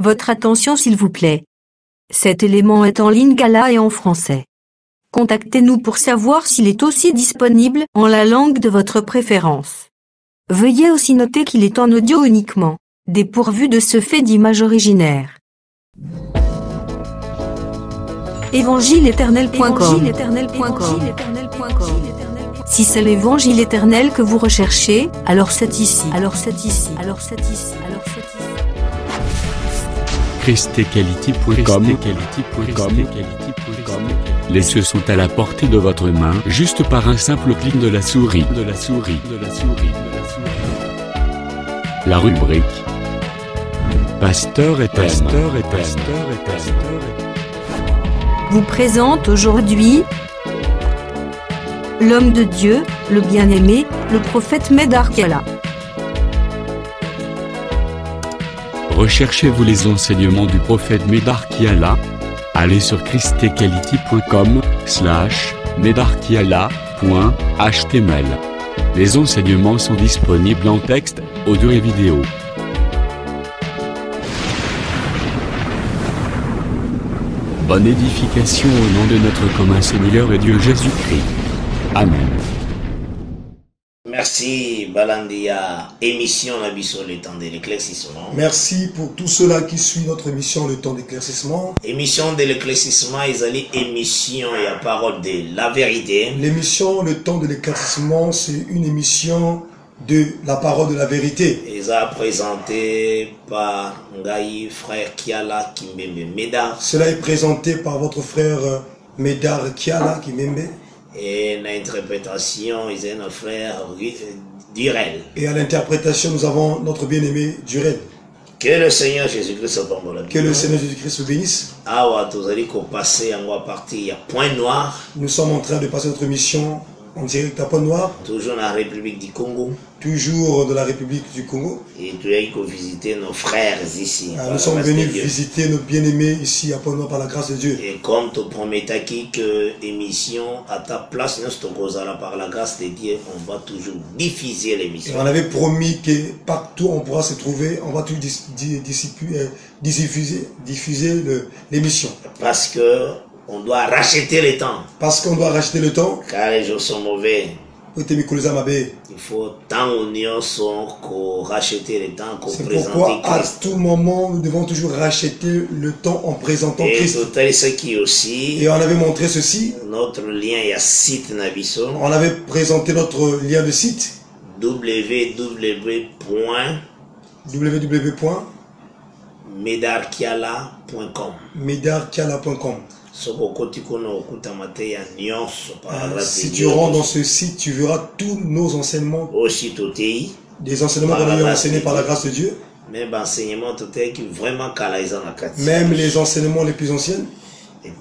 Votre attention s'il vous plaît. Cet élément est en lingala et en français. Contactez-nous pour savoir s'il est aussi disponible en la langue de votre préférence. Veuillez aussi noter qu'il est en audio uniquement, dépourvu de ce fait d'image originaire. Évangile-éternel.com. Si c'est l'évangile éternel que vous recherchez, alors c'est ici. christequality.com. Les cieux sont à la portée de votre main, juste par un simple clic de la souris. La rubrique Pasteur et thème vous présente aujourd'hui l'homme de Dieu, le bien-aimé, le prophète Médard Kiala. Recherchez-vous les enseignements du prophète Médard Kiala? Allez sur christequality.com/medarkiala.html. Les enseignements sont disponibles en texte, audio et vidéo. Bonne édification au nom de notre commun Seigneur et Dieu Jésus-Christ. Amen. Merci Balandia, émission la Bisso le temps de l'éclaircissement. Merci pour tous ceux-là qui suivent notre émission Le temps d'éclaircissement. Émission de l'éclaircissement, ils allaient émission et à parole de la vérité. L'émission Le temps de l'éclaircissement, c'est une émission de la parole de la vérité. Ils ont présenté par Ngaï, frère Kiala Kimbembe Médard. Cela est présenté par votre frère Médard Kiala Kimbembe. Et l'interprétation, ils ont notre frère Durel. Et à l'interprétation, nous avons notre bien-aimé Durel. Que le Seigneur Jésus-Christ Que le Seigneur Jésus-Christ vous bénisse. Ah ouais, vous allez passer en partie, il y a Point Noir. Nous sommes en train de passer notre mission en direct à Point Noir. Toujours dans la République du Congo. Toujours de la République du Congo. Et tu as visiter nos frères ici. Nous sommes venus visiter nos bien-aimés ici à Point Noir par la grâce de Dieu. Et comme tu promets que l'émission à ta place, par la grâce de Dieu, on va toujours diffuser l'émission. On avait promis que partout on pourra se trouver, on va toujours diffuser l'émission. Parce que on doit racheter le temps. Parce qu'on doit racheter le temps. Car les jours sont mauvais. Il faut tant union qu'on racheter le temps, qu'on présente Christ. C'est pourquoi à tout moment nous devons toujours racheter le temps en présentant Christ. Et on avait montré ceci. Notre lien est à site Nabiso. On avait présenté notre lien de site. www.medarkiala.com. Medarkiala.com. Si tu rentres dans ce site, tu verras tous nos enseignements. Des enseignements qu'on a enseignés par la grâce de Dieu. Même les enseignements les plus anciens. Les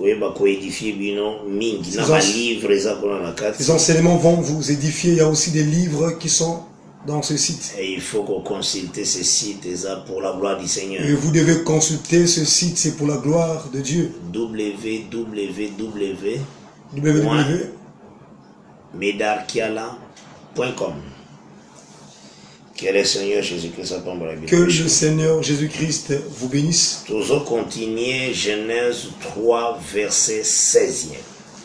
enseignements vont vous édifier. Il y a aussi des livres qui sont dans ce site. Et il faut qu'on consulte ce site pour la gloire du Seigneur. Et vous devez consulter ce site, c'est pour la gloire de Dieu. www.medarkiala.com. Que le Seigneur Jésus-Christ vous bénisse. Toujours continuer Genèse 3, verset 16e.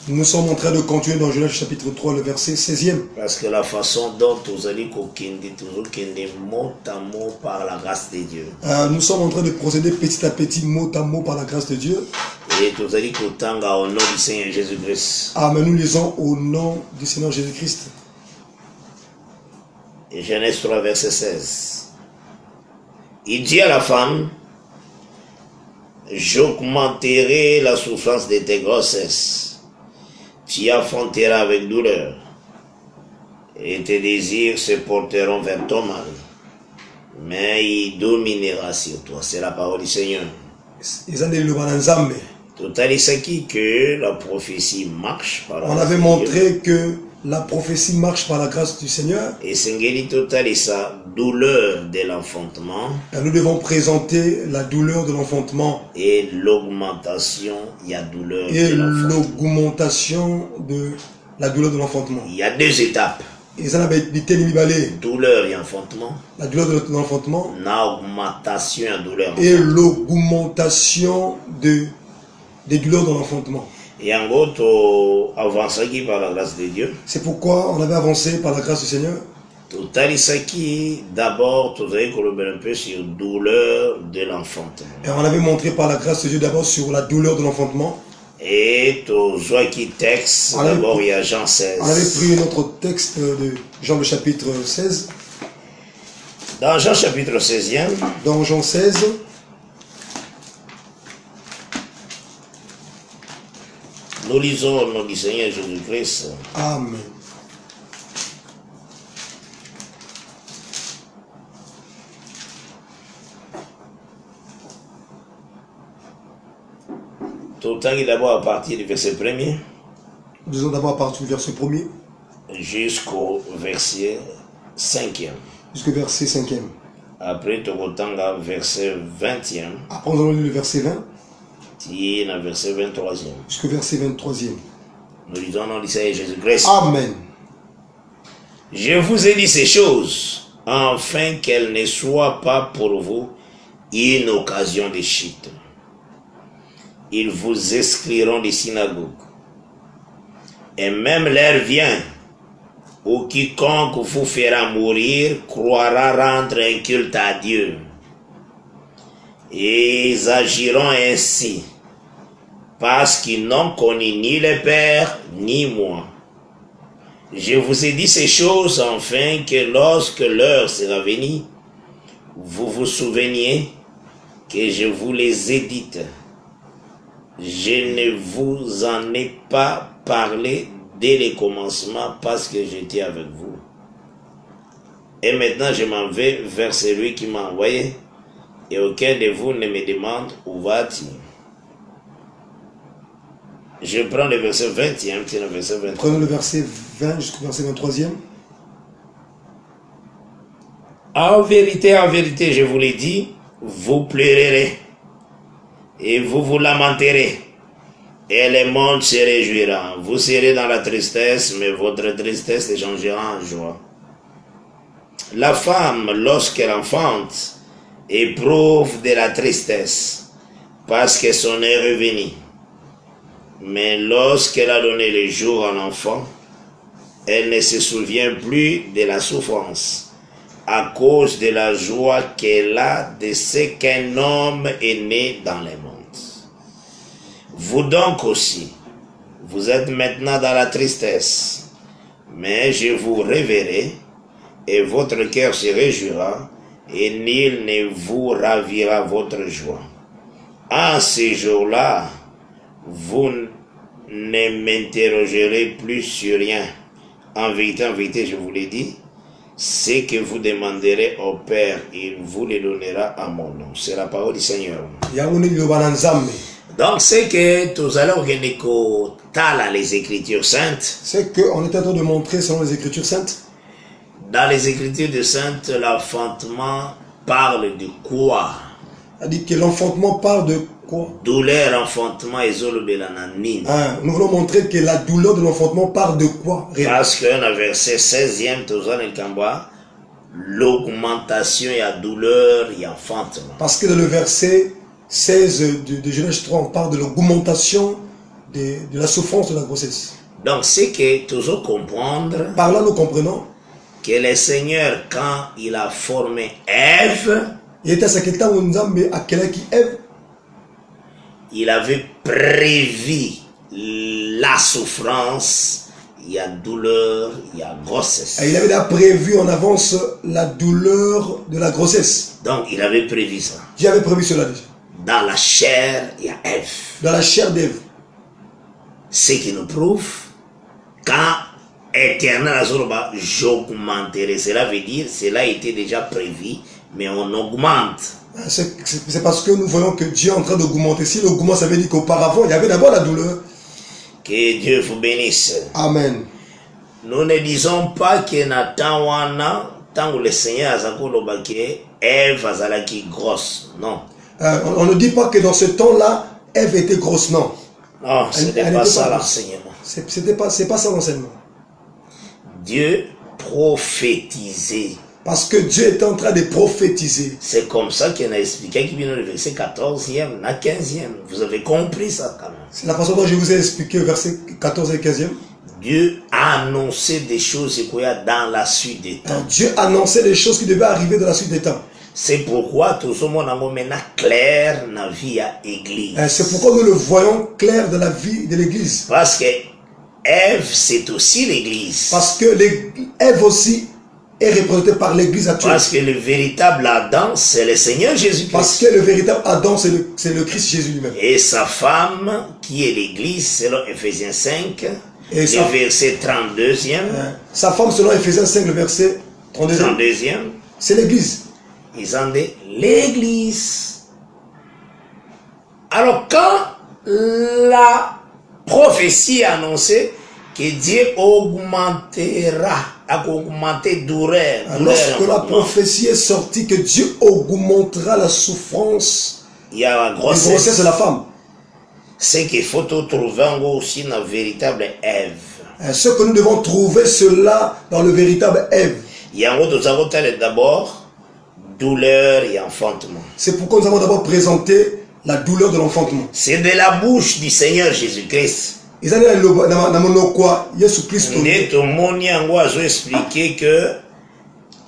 Nous sommes en train de continuer dans Genèse chapitre 3, le verset 16e. Parce que la façon dont vous allez toujours mot à mot par la grâce de Dieu. Nous sommes en train de procéder petit à petit, mot à mot par la grâce de Dieu. Et vous allez au nom du Seigneur Jésus-Christ. Mais nous lisons au nom du Seigneur Jésus-Christ. Genèse 3, verset 16. Il dit à la femme, j'augmenterai la souffrance de tes grossesses. Tu affonteras avec douleur, et tes désirs se porteront vers ton mari, mais il dominera sur toi. C'est la parole du Seigneur. Tout à que la prophétie marche par la grâce. On avait montré que la prophétie marche par la grâce du Seigneur. Et Sengeli total sa douleur de l'enfantement. Nous devons présenter la douleur de l'enfantement. Et l'augmentation, il y a douleur. Et l'augmentation de la douleur de l'enfantement. Il y a deux étapes. douleur et enfantement. La douleur de l'enfantement. L'augmentation et douleur. Et l'augmentation des douleurs de l'enfantement. Et en gros, avancer par la grâce de Dieu. C'est pourquoi on avait avancé par la grâce du Seigneur. D'abord, vous avez colobé un peu sur la douleur de l'enfantement. Et on avait montré par la grâce de Dieu d'abord sur la douleur de l'enfantement. Et tu vois qui texte, d'abord il y a Jean 16. On avait pris notre texte de Jean le chapitre 16. Dans Jean chapitre 16e. Dans Jean 16. Nous lisons au nom du Seigneur Jésus-Christ. Amen. Tout le temps, il est d'abord à partir du verset 1er. Disons d'abord à partir du verset 1er. Jusqu'au verset 5e. Jusqu'au verset 5e. Après, tu as verset 20e. Après, nous allons lire le verset 20. Tu es dans le verset 23e. Jusqu'au verset 23e. Nous lisons au nom du Seigneur Jésus-Christ. Amen. Je vous ai dit ces choses, afin qu'elles ne soient pas pour vous une occasion de chute. Ils vous excluront des synagogues. Et même l'heure vient où quiconque vous fera mourir croira rendre un culte à Dieu. Et ils agiront ainsi, parce qu'ils n'ont connu ni le Père, ni moi. Je vous ai dit ces choses, afin que lorsque l'heure sera venue, vous vous souveniez que je vous les ai dites. Je ne vous en ai pas parlé dès le commencement parce que j'étais avec vous. Et maintenant je m'en vais vers celui qui m'a envoyé, et aucun de vous ne me demande où vas-tu. Je prends le verset 20e, c'est le verset 23. Prenons le verset 20 jusqu'au verset 23e. En vérité, je vous l'ai dit, vous pleurerez et vous vous lamenterez, et le monde se réjouira. Vous serez dans la tristesse, mais votre tristesse se changera en joie. La femme, lorsqu'elle enfante, éprouve de la tristesse, parce que son heure est venue. Mais lorsqu'elle a donné le jour à l'enfant, elle ne se souvient plus de la souffrance, à cause de la joie qu'elle a de ce qu'un homme est né dans le monde. Vous donc aussi, vous êtes maintenant dans la tristesse, mais je vous reverrai, et votre cœur se réjouira, et nul ne vous ravira votre joie. En ce jour-là, vous ne m'interrogerez plus sur rien. En vérité, je vous l'ai dit, ce que vous demanderez au Père, il vous le donnera à mon nom. C'est la parole du Seigneur. Donc, c'est que tout à l'heure, les Écritures saintes. C'est qu'on est en train de montrer selon les Écritures saintes. Dans les Écritures saintes, l'enfantement parle de quoi? On dit que l'enfantement parle de quoi? Douleur, enfantement et zolobelananine. Nous voulons montrer que la douleur de l'enfantement parle de quoi? Parce que dans le verset 16e, l'augmentation et la douleur et enfantement. Parce que dans le verset 16 de Genèse 3, on parle de l'augmentation de la souffrance de la grossesse. Donc c'est que toujours comprendre. Par là, nous comprenons que le Seigneur, quand il a formé Ève, il avait prévu la souffrance, il y a douleur, il y a grossesse. Et il avait déjà prévu en avance la douleur de la grossesse. Donc il avait prévu ça. Dieu avait prévu cela déjà. Dans la chair, il y a Ève. Dans la chair d'Ève. Ce qui nous prouve quand éternel Azoroba, j'augmenterai. Cela veut dire, cela était déjà prévu, mais on augmente. C'est parce que nous voyons que Dieu est en train d'augmenter. Si l'augment, ça veut dire qu'auparavant, il y avait d'abord la douleur. Que Dieu vous bénisse. Amen. Nous ne disons pas que Nathan wana, tant que le Seigneur a zakolobaki, Ève azalaki grosse. Non. On ne dit pas que dans ce temps-là, Ève était grosse, non. Non, ce n'est pas ça l'enseignement. C'est pas ça l'enseignement. Dieu prophétiser. Parce que Dieu est en train de prophétiser. C'est comme ça qu'il a expliqué, qui vient dans le verset 14e, la 15e. Vous avez compris ça quand même. C'est la façon dont je vous ai expliqué le verset 14 et 15e. Dieu a annoncé des choses qu'il y a dans la suite des temps. Dieu a annoncé des choses qui devaient arriver dans la suite des temps. C'est pourquoi tout ce monde a maintenant clair dans la vie à l'église. C'est pourquoi nous le voyons clair dans la vie de l'église. Parce que Ève, c'est aussi l'église. Parce que Ève aussi est représentée par l'église actuelle. Parce que le véritable Adam, c'est le Seigneur Jésus-Christ. Parce que le véritable Adam, c'est le Christ Jésus lui-même. Et sa femme, qui est l'église, selon Ephésiens 5, le verset 32e. Sa femme, selon Ephésiens 5, le verset 32e. C'est l'église. Ils ont dit l'église. Alors quand la prophétie a annoncé que Dieu augmentera, a augmenté douleur. Lorsque la prophétie est sortie que Dieu augmentera la souffrance, il y a la grossesse de la femme. C'est qu'il faut trouver aussi une véritable Ève. Ce que nous devons trouver cela dans le véritable Ève. Il y a d'abord douleur et enfantement. C'est pourquoi nous avons d'abord présenté la douleur de l'enfantement. C'est de la bouche du Seigneur Jésus-Christ. Nous avons expliqué que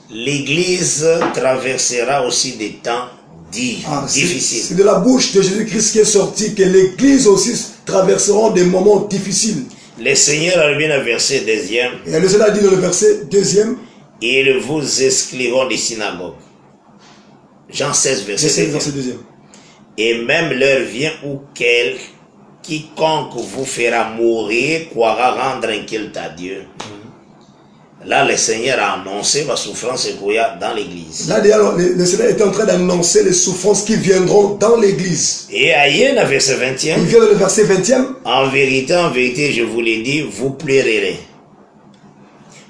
l'Église traversera aussi des temps difficiles. C'est de la bouche de Jésus-Christ qui est sorti que l'Église aussi traversera des moments difficiles. Le Seigneur a bien le verset 2e. Et le Seigneur a dit dans le verset 2e. Ils vous excluront des synagogues. Jean 16, verset 2e. Et même l'heure vient où quiconque vous fera mourir croira rendre un culte à Dieu. Là, le Seigneur a annoncé la souffrance qu'il y a dans l'église. Là, le Seigneur est en train d'annoncer les souffrances qui viendront dans l'église. Et ailleurs, dans le verset 20e. Il vient dans le verset 20e. En vérité, je vous l'ai dit, vous pleurerez.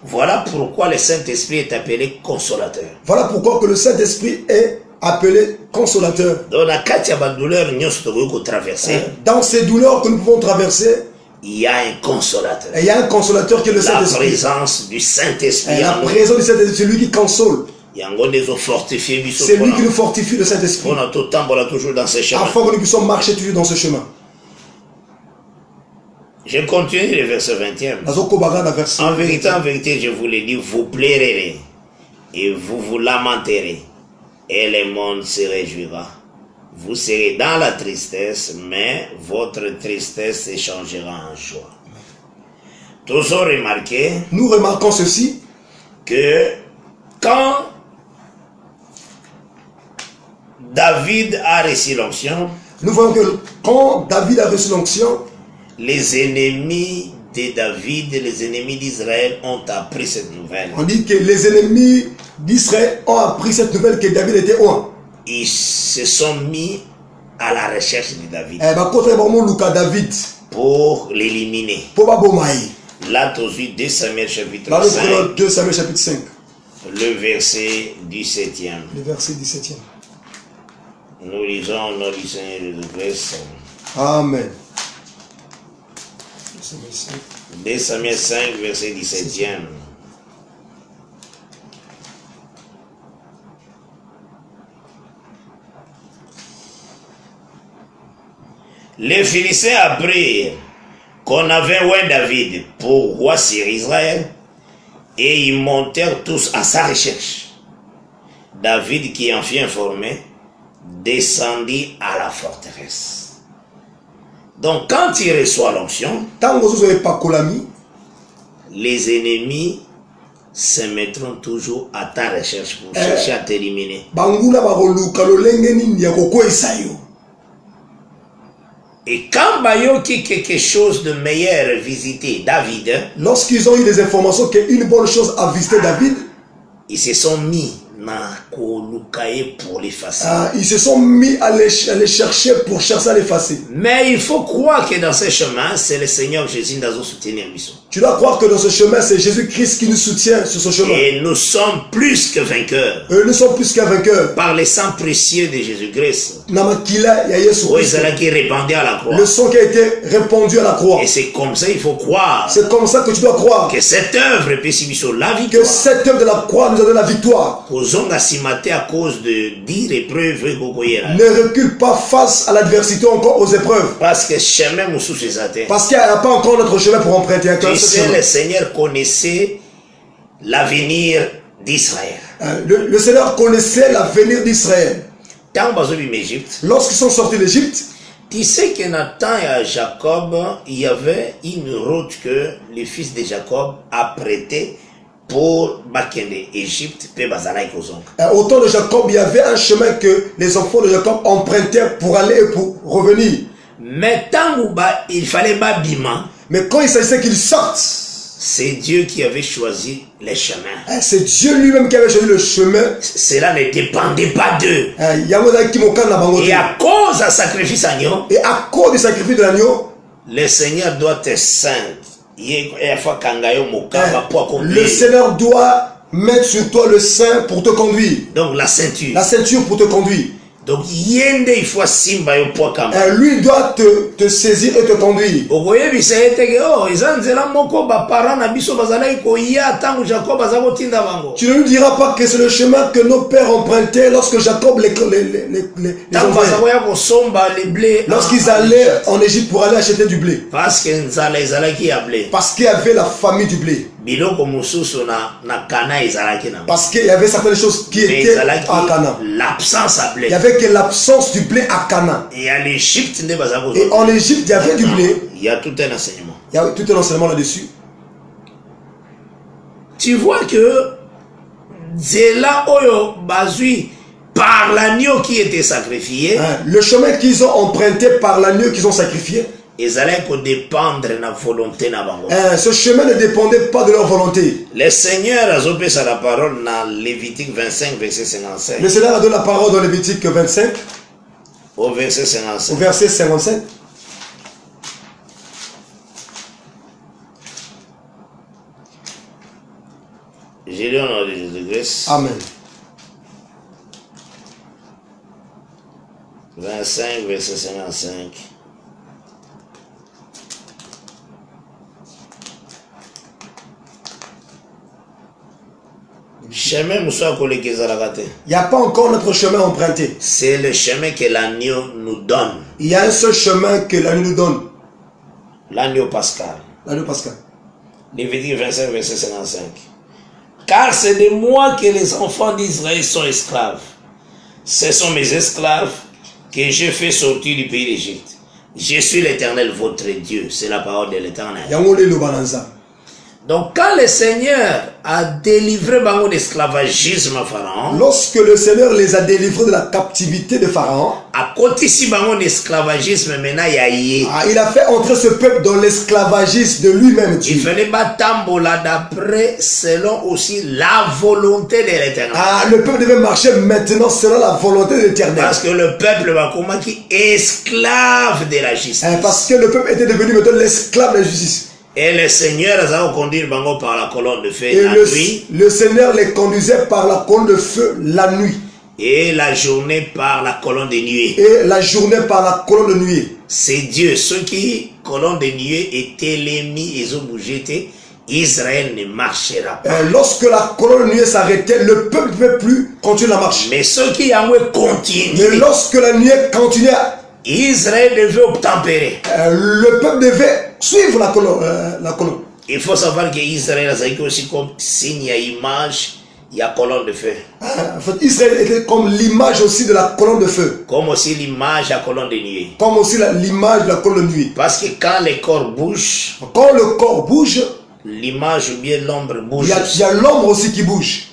Voilà pourquoi le Saint-Esprit est appelé consolateur. Voilà pourquoi que le Saint-Esprit est appelé consolateur. Dans ces douleurs que nous pouvons traverser, il y a un consolateur. Et il y a un consolateur qui est le Saint-Esprit. La présence du Saint-Esprit. La présence du Saint-Esprit, c'est lui qui console. C'est lui qui nous fortifie, le Saint-Esprit. Afin que nous puissions marcher toujours dans ce chemin. Je continue le verset 20e. En vérité, je vous l'ai dit, vous pleurerez et vous vous lamenterez et le monde se réjouira. Vous serez dans la tristesse, mais votre tristesse se changera en joie. Tous ont remarqué. Nous remarquons ceci. Que quand David a reçu l'onction. Nous voyons que quand David a reçu l'onction. Les ennemis de David et les ennemis d'Israël ont appris cette nouvelle. On dit que les ennemis d'Israël ont appris cette nouvelle que David était oint. Ils se sont mis à la recherche de David. Pour l'éliminer. Là, tu as vu 2 Samuel chapitre 5. 2 Samuel chapitre 5. Le verset 17e. Le verset 17e. Nous lisons au nom du Seigneur Jésus-Christ. Amen. 2 Samuel 5, verset 17e. Les Philistins apprirent qu'on avait oint David pour roi sur Israël et ils montèrent tous à sa recherche. David, qui en fut informé, descendit à la forteresse. Donc quand il reçoit l'onction, les ennemis se mettront toujours à ta recherche pour chercher à t'éliminer. Et quand Bayoki quelque chose de meilleur visiter David, lorsqu'ils ont eu des informations qu'une bonne chose a visité David, ils se sont mis pour l'effacer. Ils se sont mis à les chercher pour chercher à l'effacer. Mais il faut croire que dans ce chemin, c'est le Seigneur Jésus qui nous soutient. Tu dois croire que dans ce chemin, c'est Jésus-Christ qui nous soutient sur ce chemin. Et nous sommes plus que vainqueurs. Nous sommes plus qu'un vainqueur. Par le sang précieux de Jésus-Christ. Qui répandu à la croix. Le sang qui a été répandu à la croix. Et c'est comme ça il faut croire. C'est comme ça que tu dois croire. Que cette œuvre peut sur la victoire. Que cette œuvre de la croix nous donne la victoire. À cause de 10 épreuves. Ne recule pas face à l'adversité, encore aux épreuves. Parce que chemin parce qu'il n'y a pas encore notre chemin pour emprunter. Le Seigneur connaissait l'avenir d'Israël. Le Seigneur connaissait l'avenir d'Israël. Lorsqu'ils sont sortis d'Égypte, tu sais que Nathan et Jacob, il y avait une route que les fils de Jacob a prêté pour Égypte. Au temps de Jacob, il y avait un chemin que les enfants de Jacob empruntaient pour aller et pour revenir. Mais il fallait bâbiment. Mais quand il s'agissait qu'ils sortent, c'est Dieu qui avait choisi les chemins. C'est Dieu lui-même qui avait choisi le chemin. Cela ne dépendait pas d'eux. Et à cause du sacrifice d'agneau. Et à cause du sacrifice de l'agneau, le Seigneur doit te saindre. Le Seigneur doit mettre sur toi le sein pour te conduire. Donc la ceinture. La ceinture pour te conduire. Donc il faut lui doit te saisir et te conduire. Tu ne lui diras pas que c'est le chemin que nos pères empruntaient lorsque Jacob les lorsqu'ils allaient en Égypte pour aller acheter du blé. Parce qu'il y avait la famille du blé. Parce qu'il y avait certaines choses qui étaient à Canaan. L'absence à blé. Il y avait que l'absence du blé à Canaan. Et en Égypte, il y avait du blé. Il y a tout un enseignement. Il y a tout un enseignement là-dessus. Tu vois que Zéla Oyo Bazui, par l'agneau qui était sacrifié, le chemin qu'ils ont emprunté par l'agneau qu'ils ont sacrifié, ce chemin ne dépendait pas de leur volonté. Le Seigneur a donné la parole dans Lévitique 25, verset 55. Le Seigneur a donné la parole dans Lévitique 25, au verset 55. Au verset 55. J'ai lu au nom de Jésus-Christ. Amen. 25, verset 55. Il n'y a pas encore notre chemin emprunté. C'est le chemin que l'agneau nous donne. Il y a un seul chemin que l'agneau nous donne. L'agneau pascal. L'agneau pascal. Lévitique 25, verset 55. Car c'est de moi que les enfants d'Israël sont esclaves. Ce sont mes esclaves que j'ai fait sortir du pays d'Égypte. Je suis l'Éternel, votre Dieu. C'est la parole de l'Éternel. Donc quand le Seigneur a délivré Bango d'esclavagisme à Pharaon, lorsque le Seigneur les a délivrés de la captivité de Pharaon, à côté si Bango d'esclavagisme maintenant il a fait entrer ce peuple dans l'esclavagisme de lui-même. Il fallait batambola d'après selon aussi la volonté de l'Éternel. Le peuple devait marcher maintenant selon la volonté de l'Éternel. Parce que le peuple va comment qui esclave de la justice. Parce que le peuple était devenu maintenant l'esclave de la justice. Et le Seigneur les a conduits par la colonne de feu la nuit. Le Seigneur les conduisait par la colonne de feu la nuit. Et la journée par la colonne de nuée. Et la journée par la colonne de nuée. C'est Dieu. Ceux qui, colonne de nuée, étaient l'émis, ils ont bougé, Israël ne marchera pas. Lorsque la colonne de nuée s'arrêtait, le peuple ne pouvait plus continuer la marche. Mais ceux qui ont continué. Mais lorsque la nuée continuait, Israël devait obtempérer. Le peuple devait suivre la colonne. Il faut savoir que Israël a aussi comme signe à image, il y a colonne de feu. En fait, Israël était comme l'image aussi de la colonne de feu. Comme aussi l'image de la colonne de nuit. Comme aussi l'image de la colonne de nuit. Parce que quand le corps bouge, l'image ou bien l'ombre bouge. Il y a l'ombre aussi qui bouge.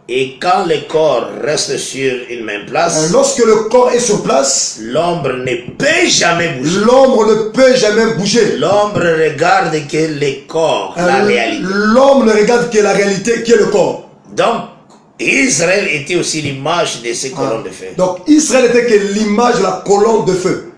Et quand le corps reste sur une même place, lorsque le corps est sur place, l'ombre ne peut jamais bouger. L'ombre ne peut jamais bouger. L'ombre regarde que le corps, la réalité. L'ombre ne regarde que la réalité qui est le corps. Donc, Israël était aussi l'image de ces colonnes de feu. Donc Israël était que l'image de la colonne de feu.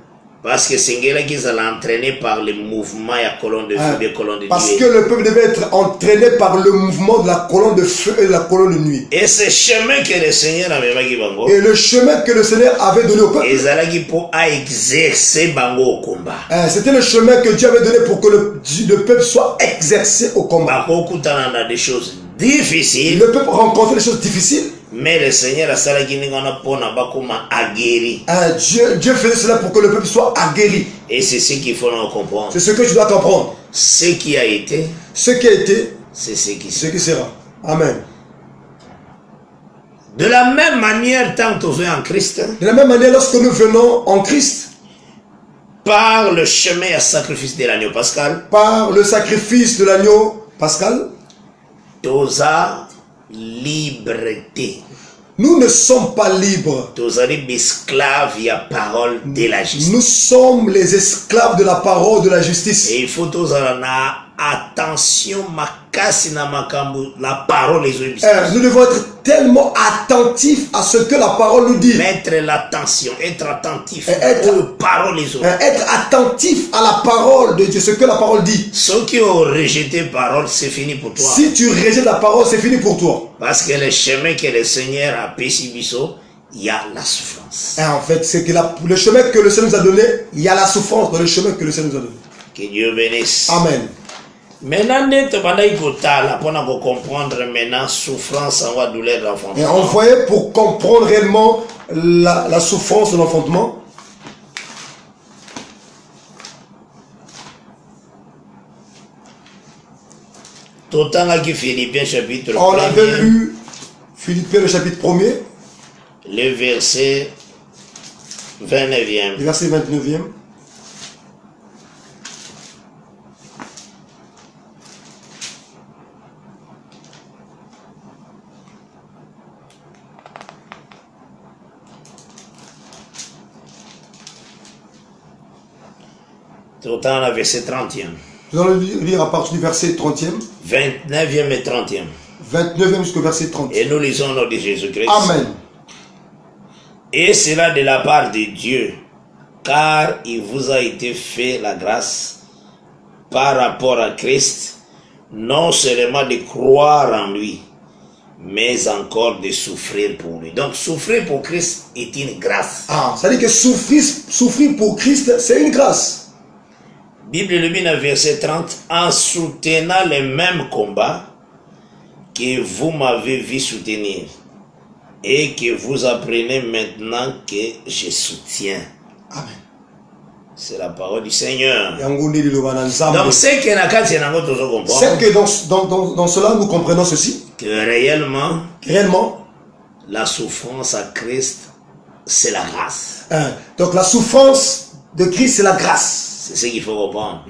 Parce que Sengela qui s'est entraîné par le mouvement de la colonne de feu, des colonnes de nuit. Parce que le peuple devait être entraîné par le mouvement de la colonne de feu et de la colonne de nuit. Et ce chemin que le Seigneur avait donné et le chemin que le Seigneur avait donné au peuple. C'était le chemin que Dieu avait donné pour que le peuple soit exercé au combat. Des choses difficiles. Le peuple rencontrait des choses difficiles. Mais le Seigneur a Dieu faisait cela pour que le peuple soit aguerri. Et c'est ce qu'il faut comprendre. C'est ce que tu dois comprendre. Ce qui a été, c'est ce qui sera. Amen. De la même manière, tant que nous sommes en Christ, de la même manière, lorsque nous venons en Christ, par le chemin et sacrifice de l'agneau pascal, par le sacrifice de l'agneau pascal, tosa liberté. Nous ne sommes pas libres. Esclaves, il y a parole de la justice. Nous sommes les esclaves de la parole de la justice. Et il faut attention, la parole des nous devons être tellement attentifs à ce que la parole nous dit. Mettre l'attention, être attentif aux paroles des autres. Être attentif à la parole de Dieu, ce que la parole dit. Ceux qui ont rejeté la parole, c'est fini pour toi. Si tu rejettes la parole, c'est fini pour toi. Parce que le chemin que le Seigneur a péché, il y a la souffrance. Et en fait, c'est que le chemin que le Seigneur nous a donné, il y a la souffrance dans le chemin que le Seigneur nous a donné. Que Dieu bénisse. Amen. Maintenant, pour comprendre maintenant souffrance en douleur de l'enfantement. Et on voyait pour comprendre réellement la souffrance de l'enfantement. Philippiens chapitre 1er. On avait lu Philippiens le chapitre 1er. Le verset 29e. Le verset 29e. Autant le verset 30e. Nous allons lire à partir du verset 30e. 29e et 30e. 29e jusqu'au verset 30. Et nous lisons au nom de Jésus-Christ. Amen. Et cela de la part de Dieu, car il vous a été fait la grâce par rapport à Christ, non seulement de croire en lui, mais encore de souffrir pour lui. Donc souffrir pour Christ est une grâce. Ça veut dire que souffrir pour Christ, c'est une grâce. Bible le dit dans verset 30, en soutenant les mêmes combats que vous m'avez vu soutenir et que vous apprenez maintenant que je soutiens. Amen. C'est la parole du Seigneur. Donc c'est que dans cela nous comprenons ceci. Que réellement la souffrance à Christ, c'est la grâce. Donc la souffrance de Christ, c'est la grâce. C'est ce qu'il faut comprendre.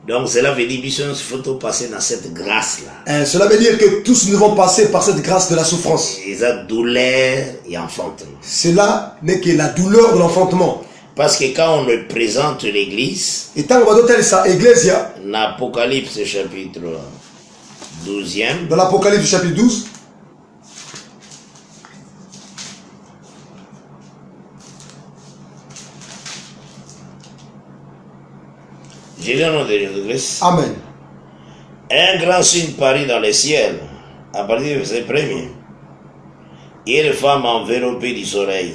Donc cela veut dire qu'il faut passer dans cette grâce-là. Cela veut dire que tous nous devons passer par cette grâce de la souffrance. Et la douleur et enfantement. Cela n'est que la douleur de l'enfantement. Parce que quand on le présente l'église, dans l'Apocalypse chapitre 12e, dans l'Apocalypse chapitre 12, j'ai le nom de Jésus-Christ. Amen. Un grand signe parut dans le ciel, à partir du verset 1er. Et une femme enveloppée du soleil.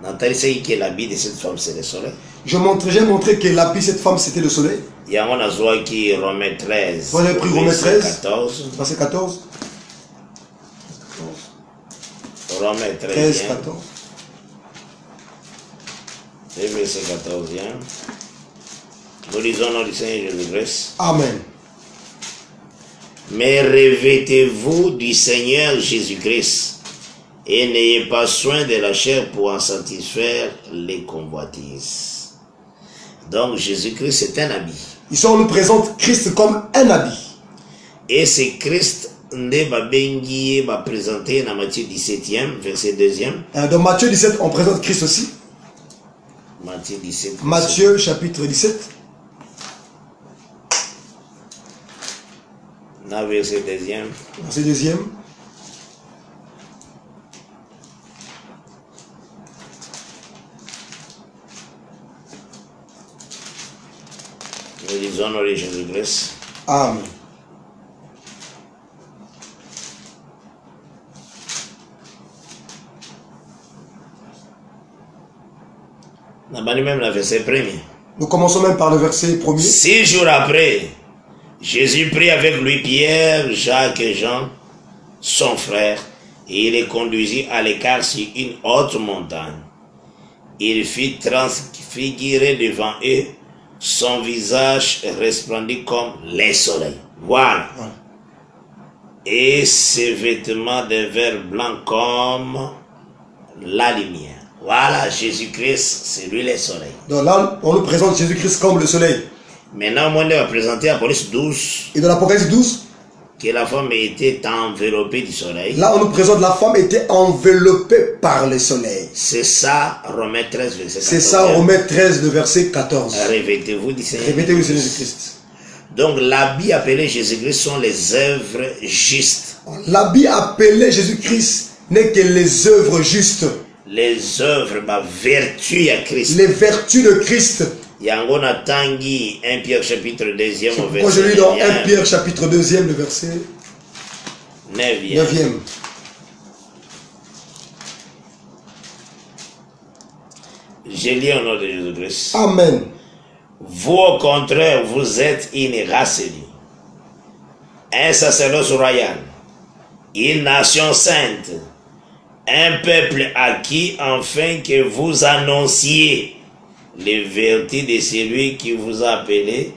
N'entendez que l'habit de cette femme, c'est le soleil. J'ai montré que l'habit de cette femme, c'était le soleil. Il y a un azoi qui Romains 13. Vous avez pris Romains 13. 14. Verset 14. Romains 13. 13, 14. Et verset 14. Nous lisons dans le Seigneur Jésus-Christ. Amen. Mais revêtez-vous du Seigneur Jésus-Christ et n'ayez pas soin de la chair pour en satisfaire les convoitises. Donc Jésus-Christ c'est un habit. Ici on nous présente Christ comme un habit. Et c'est Christ qui va présenter dans Matthieu 17e, verset 2e. Dans Matthieu 17, on présente Christ aussi. Matthieu 17. Matthieu chapitre 17. Dans verset 2e. Verset 2e. Nous disons au nom de Jésus-Christ. Amen. Nous commençons même par le verset 1er. 6 jours après, Jésus prit avec lui Pierre, Jacques et Jean, son frère, et il les conduisit à l'écart sur une haute montagne. Il fit transfigurer devant eux, son visage resplendit comme le soleil. Voilà. Et ses vêtements devinrent blancs comme la lumière. Voilà, Jésus-Christ, c'est lui le soleil. Donc là, on nous présente Jésus-Christ comme le soleil. Maintenant, on va présenter Apocalypse 12. Et dans l'Apocalypse 12, que la femme était enveloppée du soleil. Là, on nous présente la femme était enveloppée par le soleil. C'est ça, Romains 13, verset 14. C'est ça, Romains 13, le verset 14. Revêtez-vous du Seigneur. Revêtez-vous du Seigneur Jésus-Christ. Donc, l'habit appelé Jésus-Christ sont les œuvres justes. L'habit appelé Jésus-Christ n'est que les œuvres justes. Les œuvres, ma vertu à Christ. Les vertus de Christ. Yangona Tangi, 1 Pierre chapitre 2e au verset 9e. Moi je lis dans 1 Pierre chapitre 2e, le verset 9e. Je lis au nom de Jésus-Christ. Amen. Vous au contraire, vous êtes une race élue, un sacerdoce royal, une nation sainte, un peuple acquis, afin que vous annonciez les vertus de celui qui vous a appelé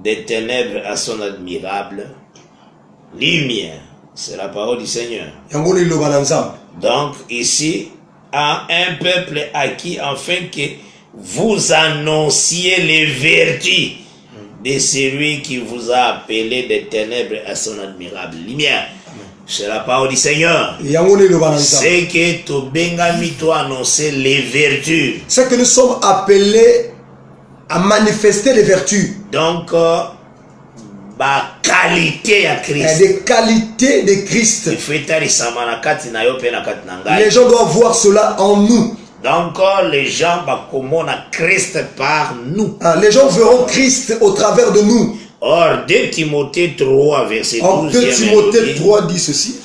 des ténèbres à son admirable lumière. C'est la parole du Seigneur. Donc ici, à un peuple acquis, afin que vous annonciez les vertus de celui qui vous a appelé des ténèbres à son admirable lumière. C'est la parole du Seigneur. C'est que tu bengami toi annoncer les vertus. C'est que nous sommes appelés à manifester les vertus. Donc, qualité à Christ. Des qualités de Christ. Les gens doivent voir cela en nous. Donc, les gens comment Christ par nous. Les gens verront Christ au travers de nous. Or, 2 Timothée 3, verset 12. Or, 2 Timothée 3 dit ceci.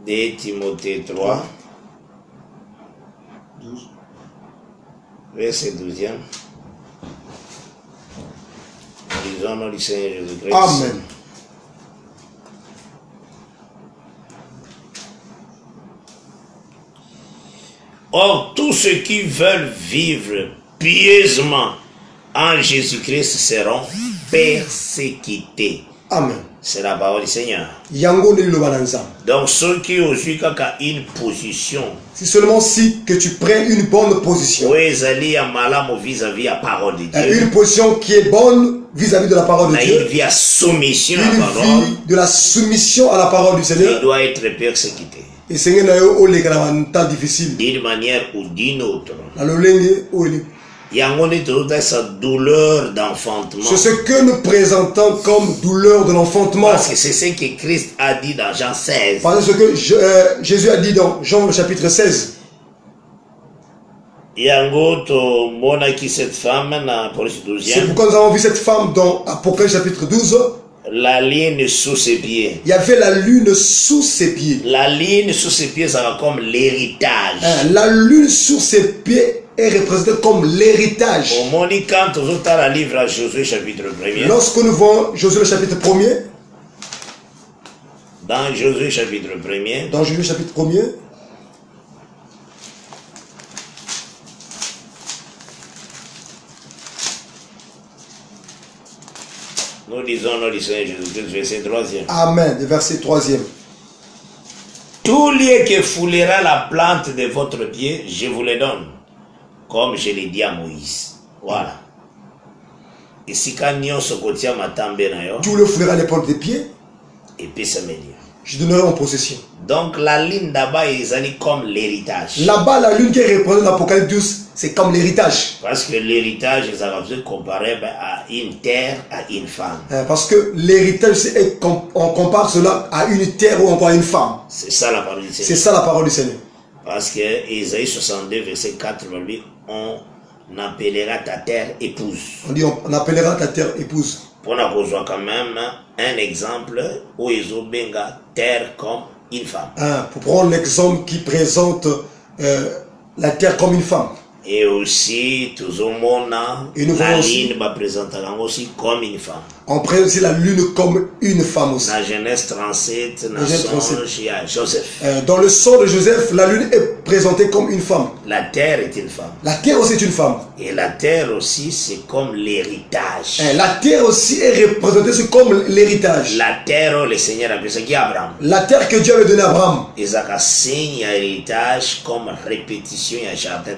De Timothée 3, 12. Verset 12e. Lisons nom du Seigneur Jésus-Christ. Amen. Or, tous ceux qui veulent vivre pieusement en Jésus-Christ seront persécutés. Amen. C'est la parole du Seigneur. Donc, ceux qui ont une position. C'est seulement si que tu prends une bonne position. Vis-à-vis la parole de Dieu. Une position qui est bonne vis-à-vis de la parole de Dieu. Une vie à soumission à la parole. Vie de la soumission à la parole du Seigneur. Il doit être persécuté. Et Seigneur n'a eu un temps difficile. D'une manière ou d'une autre. C'est ce que nous présentons comme douleur de l'enfantement. Parce que c'est ce que Christ a dit dans Jean 16. Parce que ce que Jésus a dit dans Jean le chapitre 16. C'est pourquoi nous avons vu cette femme dans Apocalypse chapitre 12. La lune sous ses pieds. Il y avait la lune sous ses pieds. La lune sous ses pieds, ça va comme l'héritage. La lune sous ses pieds est représentée comme l'héritage. Lorsque nous voyons Josué le chapitre 1er. Dans Josué chapitre 1er. Dans Josué chapitre 1er. Nous disons nom du Seigneur Jésus-Christ, verset 3e. Amen, verset 3e. Tout lieu que foulera la plante de votre pied, je vous le donne, comme je l'ai dit à Moïse. Voilà. Tout le foulera les plantes des pieds. Et puis ça me dit. je donnerai en possession. Donc la lune là-bas est comme l'héritage. Là-bas, la lune qui est représentée dans l'Apocalypse 12, c'est comme l'héritage. Parce que l'héritage, ça va se comparer à une terre, à une femme. Parce que l'héritage, on compare cela à une terre ou encore à une femme. C'est ça la parole du Seigneur. C'est ça la parole du Seigneur. Parce que Ésaïe 62, verset 4, on appellera ta terre épouse. On dit on appellera ta terre épouse. On a besoin quand même un exemple où ils ont benga terre comme une femme. Pour prendre l'exemple qui présente la terre comme une femme. Et aussi, tout le monde, la lune va présenter aussi comme une femme. On présente aussi la lune comme une femme aussi. Dans Genèse 37, dans songe, il y a Joseph. Dans le son de Joseph, la lune est présentée comme une femme. La terre est une femme. La terre aussi est une femme. Et la terre aussi, c'est comme l'héritage. La terre aussi est représentée comme l'héritage. La terre, le Seigneur a appelé Abraham. La terre que Dieu avait donnée à Abraham. Isaac a signe héritage comme répétition et jardin.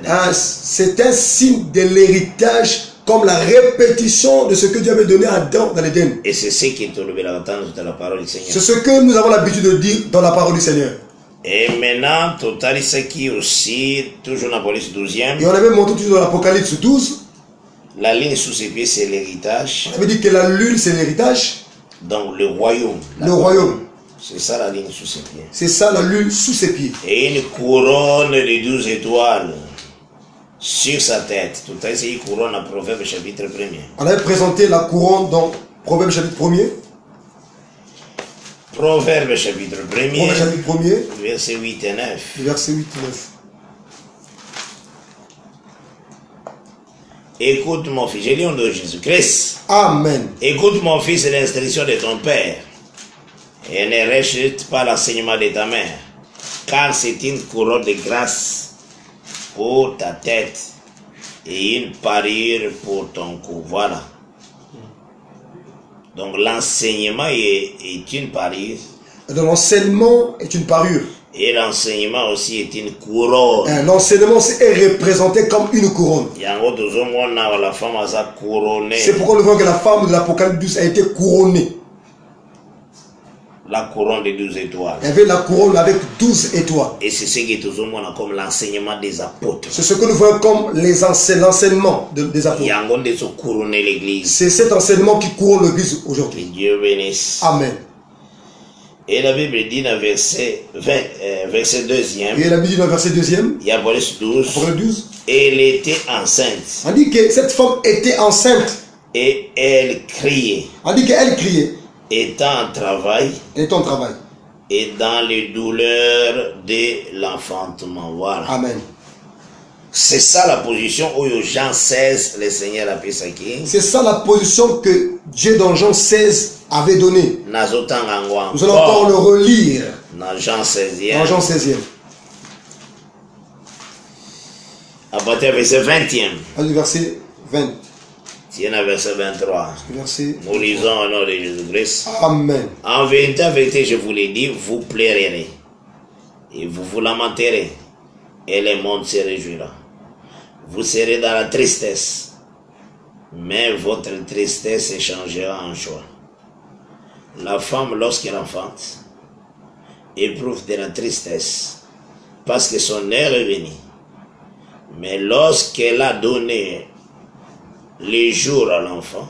C'est un signe de l'héritage comme la répétition de ce que Dieu avait donné à Adam dans l'Éden. Et c'est ce qui est trouvé dans la parole du Seigneur. C'est ce que nous avons l'habitude de dire dans la parole du Seigneur. Et maintenant, total ce qui aussi, toujours dans l'Apocalypse 12e. Et on avait montré toujours dans l'Apocalypse 12. La ligne sous ses pieds, c'est l'héritage. On avait dit que la lune, c'est l'héritage. Donc le royaume. Le royaume. C'est ça la ligne sous ses pieds. C'est ça la lune sous ses pieds. Et une couronne de 12 étoiles sur sa tête. Tout à c'est une couronne à Proverbe chapitre 1er. On avait présenté la couronne dans Proverbe chapitre 1er. Proverbe chapitre 1er. Proverbe chapitre 1er. Verset 8 et 9. Verset 8 et 9. Écoute mon fils, j'ai lu au nom de Jésus-Christ. Amen. Écoute mon fils l'instruction de ton père. Et ne rejette pas l'enseignement de ta mère. Car c'est une couronne de grâce pour ta tête et une parure pour ton cou. Voilà. Donc l'enseignement est une parure. Donc l'enseignement est une parure. Et l'enseignement aussi est une couronne. L'enseignement est représenté comme une couronne. C'est pourquoi nous voyons que la femme de l'Apocalypse 12 a été couronnée. La couronne de 12 étoiles. Il y avait la couronne avec 12 étoiles. Et c'est ce que nous voyons comme l'enseignement des apôtres. C'est ce que nous voyons comme l'enseignement des apôtres. C'est cet enseignement qui couronne l'église aujourd'hui. Que Dieu bénisse. Amen. Et la Bible dit dans verset 2e. Et la Bible dit dans verset 2e. Il y a Apocalypse 12. Apocalypse 12. Et elle était enceinte. On dit que cette femme était enceinte. Et elle criait. On dit qu'elle criait. Étant en travail. Étant en travail. Et dans les douleurs de l'enfantement. Voilà. Amen. C'est ça la position où Jean 16, le Seigneur a fait ça. C'est ça la position que Dieu dans Jean 16 avait donnée. Nous allons encore le relire. Dans Jean 16e. Dans Jean 16e. À partir du verset 20e. Du verset 20. Tiens à verset 23. Verset nous lisons au nom de Jésus-Christ. Amen. En vérité, je vous l'ai dit, vous plairez. Et vous vous lamenterez. Et le monde se réjouira. Vous serez dans la tristesse. Mais votre tristesse se changera en joie. La femme, lorsqu'elle enfante, éprouve de la tristesse. Parce que son heure est venue. Mais lorsqu'elle a donné les jours à l'enfant,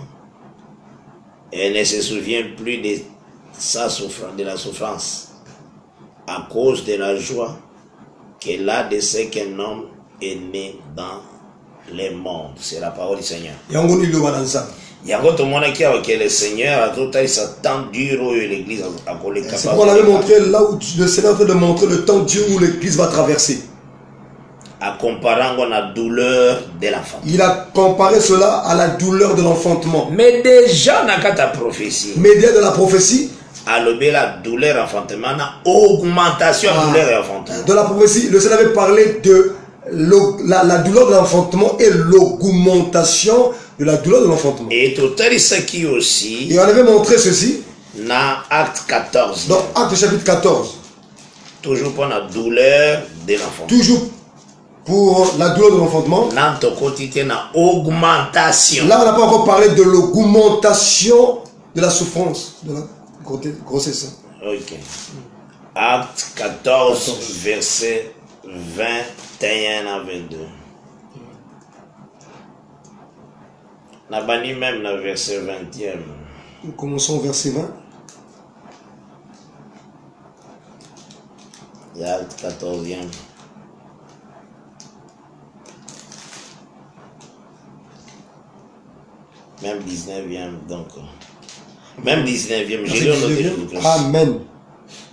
elle ne se souvient plus de sa souffrance, de la souffrance, à cause de la joie qu'elle a de ce qu'un homme est né dans le monde. C'est la parole du Seigneur. Il y a d'autres monde qui a que le Seigneur a tout ça tant dur où l'église a collé. C'est pourquoi on avait montré là où le Seigneur veut montrer le temps dur où l'église va traverser. À comparant la douleur de l'enfant. Il a comparé cela à la douleur de l'enfantement. Mais déjà dans la prophétie. Mais dès de la prophétie. La douleur enfantement, augmentation de douleur enfantement. Dans la prophétie, le Seigneur avait parlé de la douleur de l'enfantement et l'augmentation de la douleur de l'enfantement. Et total ce qui aussi. Et on avait montré ceci. Dans Acte 14. Dans Acte chapitre 14. Toujours pour la douleur de l'enfantement. Toujours pour la douleur de l'enfantement. Augmentation. Là, on n'a pas encore parlé de l'augmentation de la souffrance, de la grossesse. Ok. Acte 14, verset 21 à 22. N'a pas ni même le verset 20e. Nous commençons au verset 20. Il y a Acte 14e. Même 19e, donc. Même 19e, j'ai noté. Amen.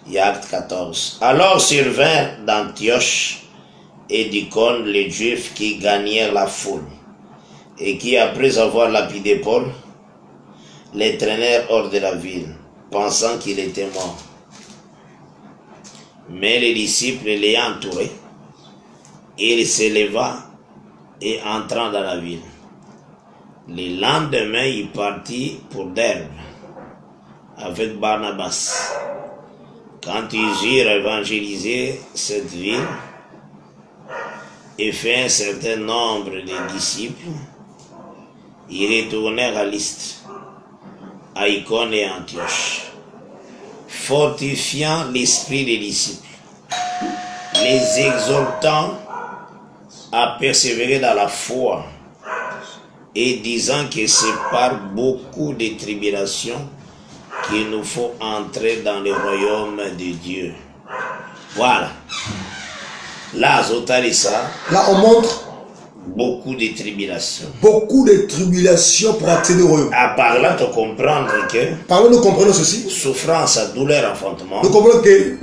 Il y a Acte 14. Alors survinrent d'Antioche et d'Icône les Juifs qui gagnèrent la foule, et qui, après avoir lapidé Paul, les traînèrent hors de la ville, pensant qu'il était mort. Mais les disciples l'ayant entouré, il s'éleva et entrant dans la ville. Le lendemain, il partit pour Derbe avec Barnabas. Quand ils eurent évangélisé cette ville et fait un certain nombre de disciples, ils retournèrent à Lystre, à Icône et à Antioche, fortifiant l'esprit des disciples, les exhortant à persévérer dans la foi et disant que c'est par beaucoup de tribulations qu'il nous faut entrer dans le royaume de Dieu. Voilà. Là, là on montre beaucoup de tribulations. Beaucoup de tribulations pour accéder au royaume. À part là, tu comprends que... Par là, nous comprenons ceci. Souffrance, douleur, enfantement. Nous comprenons que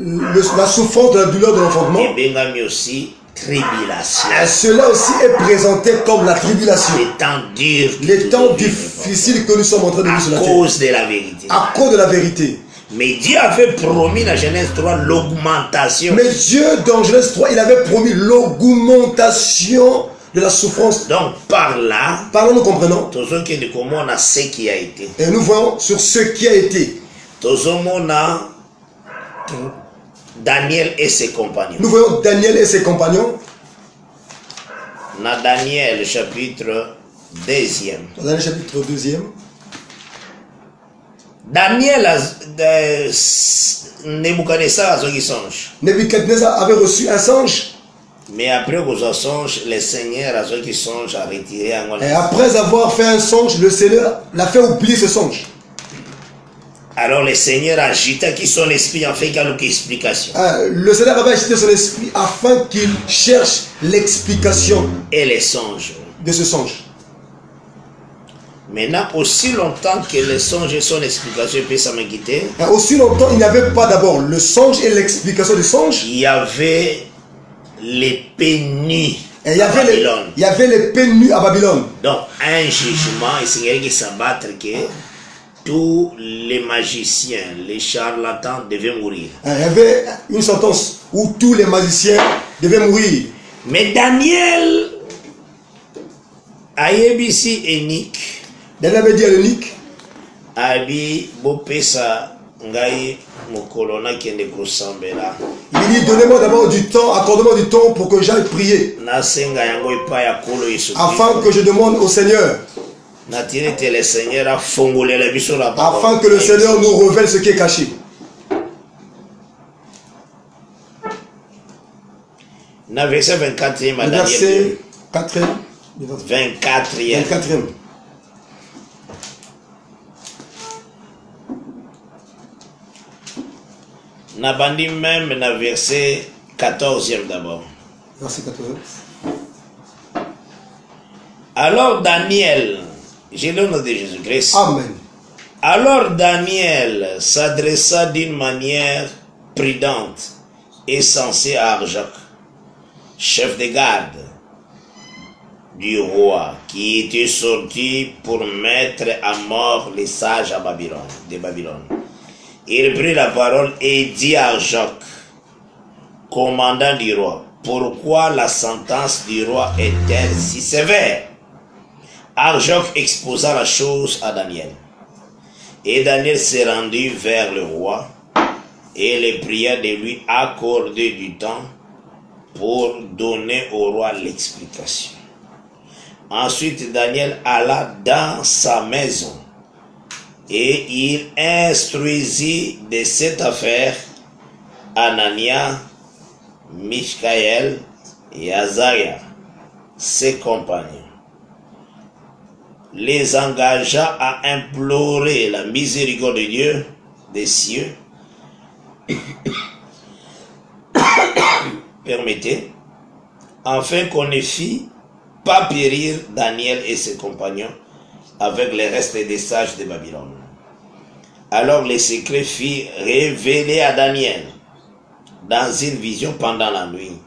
la souffrance de la douleur de l'enfantement. Et bien aussi, tribulation. Cela aussi est présenté comme la tribulation. Les temps durs. Les temps difficiles que nous sommes en train de vivre sur la terre. À cause de la vérité. À cause de la vérité. Mais Dieu avait promis dans Genèse 3 l'augmentation. Mais Dieu, dans Genèse 3, il avait promis l'augmentation de la souffrance. Donc par là, nous comprenons. On a ce qui a été. Et nous voyons sur ce qui a été. On a Daniel et ses compagnons. Nous voyons Daniel et ses compagnons. Dans Daniel chapitre 2e. Daniel chapitre 2e. Daniel, Nebuchadnezzar a son songe. Nebuchadnezzar avait reçu un songe. Mais après vos songes, le Seigneur a son songe à retirer. Et après avoir fait un songe, le Seigneur l'a fait oublier ce songe. Alors le Seigneur agita qui son esprit en fait quelques explications. Le Seigneur avait agité son esprit afin qu'il cherche l'explication. Et les songes. De ce songe. Maintenant, aussi longtemps que le songe et son explication peut s'inquiéter. Aussi longtemps, il n'y avait pas d'abord le songe et l'explication du songe. Il y avait l'épée nue à Babylone. Il y avait l'épée nue à Babylone. Donc, un jugement, il s'agit de s'abattre que tous les magiciens, les charlatans devaient mourir. Il y avait une sentence où tous les magiciens devaient mourir. Mais Daniel a ABC et Nick. Daniel avait dit à l'eunuque, Abi Bopesa Ngai Mokolona Kende Kosambela. Il dit, donnez-moi d'abord du temps, accordez-moi du temps pour que j'aille prier. Afin que je demande au Seigneur. Afin que le Seigneur nous révèle ce qui est caché. Verset 24e. Verset 4e. 24e. Nabandi même dans verset 14e d'abord. Verset 14e. Alors Daniel, j'ai le nom de Jésus-Christ. Amen. Alors Daniel s'adressa d'une manière prudente et sensée à Arjoc, chef de garde du roi, qui était sorti pour mettre à mort les sages de Babylone. Il prit la parole et dit à Arjoc, commandant du roi, pourquoi la sentence du roi est-elle si sévère? Arjoc exposa la chose à Daniel. Et Daniel s'est rendu vers le roi et le pria de lui accorder du temps pour donner au roi l'explication. Ensuite, Daniel alla dans sa maison Et il instruisit de cette affaire Anania, Michaël et Azaria, ses compagnons. Les engagea à implorer la miséricorde de Dieu des cieux. Permettez, afin qu'on ne fît pas périr Daniel et ses compagnons avec les restes des sages de Babylone. Alors les secrets furent révélés à Daniel dans une vision pendant la nuit.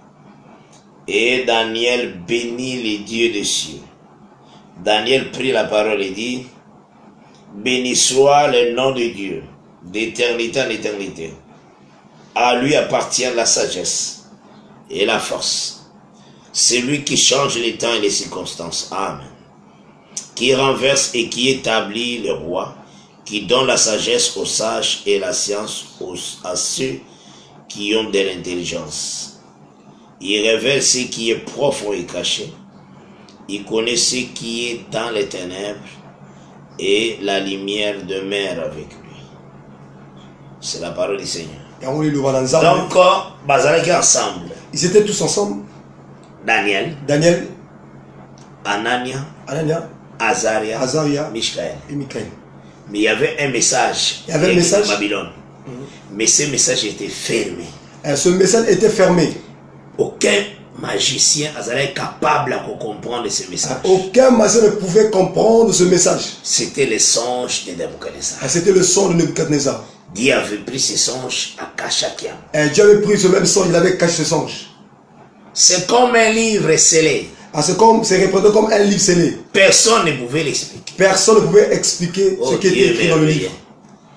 Et Daniel bénit les dieux des cieux. Daniel prit la parole et dit: béni soit le nom de Dieu, d'éternité en éternité. À lui appartient la sagesse et la force. C'est lui qui change les temps et les circonstances. Amen. Qui renverse et qui établit le roi, qui donne la sagesse aux sages et la science à ceux qui ont de l'intelligence. Il révèle ce qui est profond et caché. Il connaît ce qui est dans les ténèbres et la lumière demeure avec lui. C'est la parole du Seigneur. Donc, ensemble. Ils étaient tous ensemble. Daniel, Anania, Azaria, Michaël. Mais il y avait un message. De Babylone. Mais ce message était fermé. Ce message était fermé. Aucun magicien est capable de comprendre ce message. Aucun magicien ne pouvait comprendre ce message. C'était le songe de Nebuchadnezzar. C'était le songe de Nebuchadnezzar. Dieu avait pris ce songe à Kachakiam. Dieu avait pris ce même songe, il avait caché ce songe. C'est comme un livre scellé. C'est représenté comme un livre scellé. Personne ne pouvait l'expliquer. Personne ne pouvait expliquer ce qui était écrit dans le livre.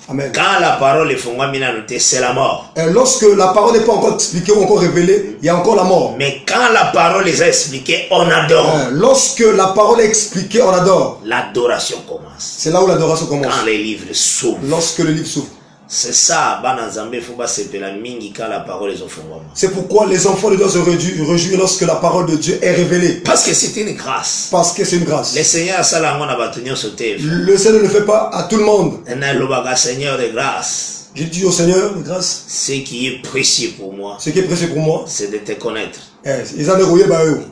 Amen. Quand la parole est notée, c'est la mort. Et lorsque la parole n'est pas encore expliquée ou encore révélée, il y a encore la mort. Mais quand la parole les a expliquées, on adore. Lorsque la parole est expliquée, on adore. L'adoration commence. C'est là où l'adoration commence. Quand les livres s'ouvrent. Lorsque le livre s'ouvre. C'est ça, quand la parole est offerte. C'est pourquoi les enfants de Dieu se réjouissent lorsque la parole de Dieu est révélée. Parce que c'est une grâce. Parce que c'est une grâce. Le Seigneur le Seigneur ne le fait pas à tout le monde. Seigneur de grâce. Je dis au Seigneur de grâce. Ce qui est précieux pour moi. Ce qui est précieux pour moi. C'est de te connaître.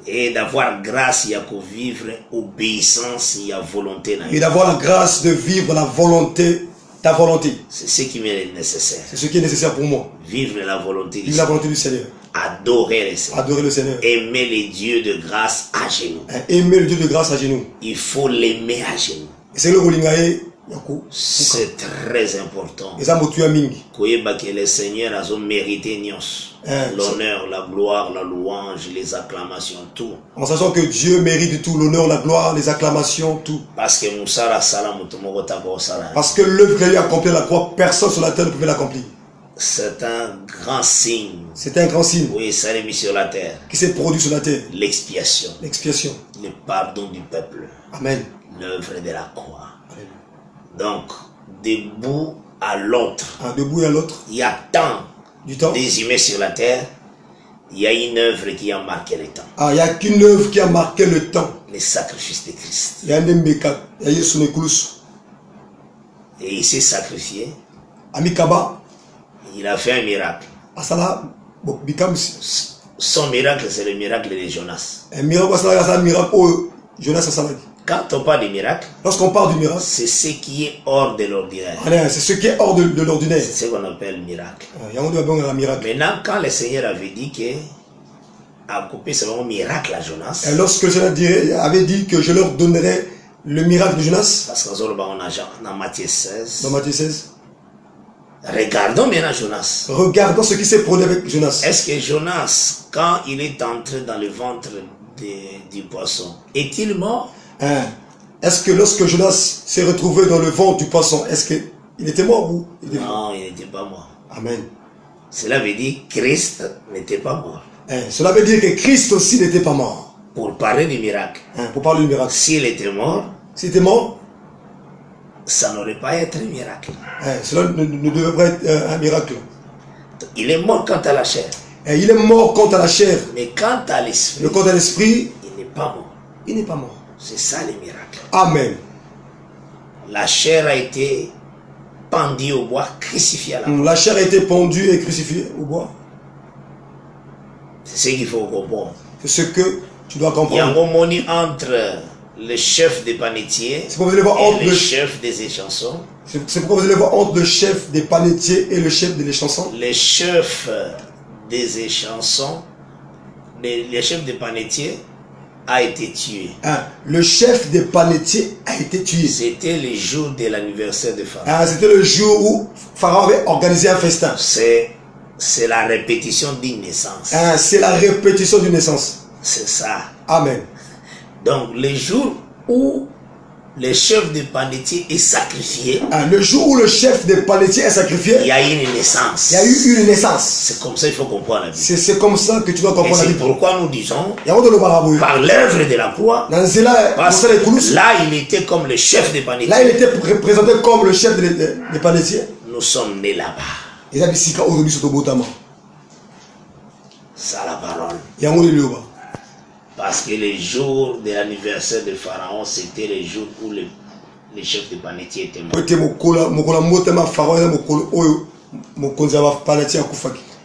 Et d'avoir grâce, il y a qu'au vivre obéissance, il y a volonté. Et d'avoir la grâce de vivre la volonté. Ta volonté. C'est ce qui m'est nécessaire. C'est ce qui est nécessaire pour moi. Vivre la volonté du Seigneur. La volonté du Seigneur. Adorer le Seigneur. Adorer le Seigneur. Aimer les dieux de grâce à genoux. Aimer le Dieu de grâce à genoux. Il faut l'aimer à genoux. C'est très important. Que le Seigneur a mérité l'honneur, la gloire, la louange, les acclamations, tout. En sachant que Dieu mérite tout, l'honneur, la gloire, les acclamations, tout. Parce que l'œuvre qu'il a accomplie à la croix, personne sur la terre ne pouvait l'accomplir. C'est un grand signe. C'est un grand signe. Oui, ça est mis sur la terre. Qui s'est produit sur la terre. L'expiation. L'expiation. Le pardon du peuple. Amen. L'œuvre de la croix. Amen. Donc, debout à l'autre. Debout à l'autre. Il y a tant du temps. Des humains sur la terre. Il y a une œuvre qui a marqué le temps. Il n'y a qu'une œuvre qui a marqué le temps. Le sacrifice de Christ. Il y a un mbeka. Et il s'est sacrifié. Amikaba. Il a fait un miracle. Son miracle, c'est le miracle de Jonas. Quand on parle du miracle, lorsqu'on parle du miracle, c'est ce qui est hors de l'ordinaire. C'est ce qui est hors de l'ordinaire. C'est ce qu'on appelle miracle. Maintenant, quand le Seigneur avait dit que a coupé seulement miracle à Jonas. Et lorsque le Seigneur avait dit que je leur donnerais le miracle de Jonas. Parce qu'on a dans Matthieu 16. Dans Matthieu 16. Regardons maintenant Jonas. Regardons ce qui s'est produit avec Jonas. Est-ce que Jonas, quand il est entré dans le ventre du poisson, est-il mort? Est-ce que lorsque Jonas s'est retrouvé dans le ventre du poisson, est-ce qu'il était mort ou non, il n'était pas mort. Amen. Cela veut dire que Christ n'était pas mort. Cela veut dire que Christ aussi n'était pas mort. Pour parler du miracle. Pour parler du miracle. S'il était mort, ça n'aurait pas été un miracle. Cela ne devrait pas être un miracle. Il est mort quant à la chair. Il est mort quant à la chair. Mais quant à l'esprit, quant à l'esprit, il n'est pas mort. Il n'est pas mort. C'est ça le miracle. Amen. La chair a été pendue au bois, crucifiée à la croix. La chair a été pendue et crucifiée au bois. C'est ce qu'il faut comprendre. C'est ce que tu dois comprendre. Il y a un moment entre le chef des panetiers et le chef des échansons. C'est pourquoi vous allez voir entre le chef des panetiers et le chef des échansons. Le chef des échansons, le chef des panetiers a été tué. Le chef des panetiers a été tué. C'était le jour de l'anniversaire de Pharaon. C'était le jour où Pharaon avait organisé un festin. C'est la répétition d'une naissance. C'est la répétition d'une naissance. C'est ça. Amen. Donc, le jour où le chef des panetiers est sacrifié. Le jour où le chef des panetiers est sacrifié. Il y a eu une naissance. Il y a eu une naissance. C'est comme ça qu'il faut comprendre la Bible. C'est comme ça que tu dois comprendre la Bible. C'est pourquoi nous disons, par l'œuvre de la croix, là il était comme le chef des panetiers. Là il était représenté comme le chef des panetiers. Nous sommes nés là-bas. Ça la parole. Parce que le jour de l'anniversaire de Pharaon, c'était le jour où le chef de panetier était mort.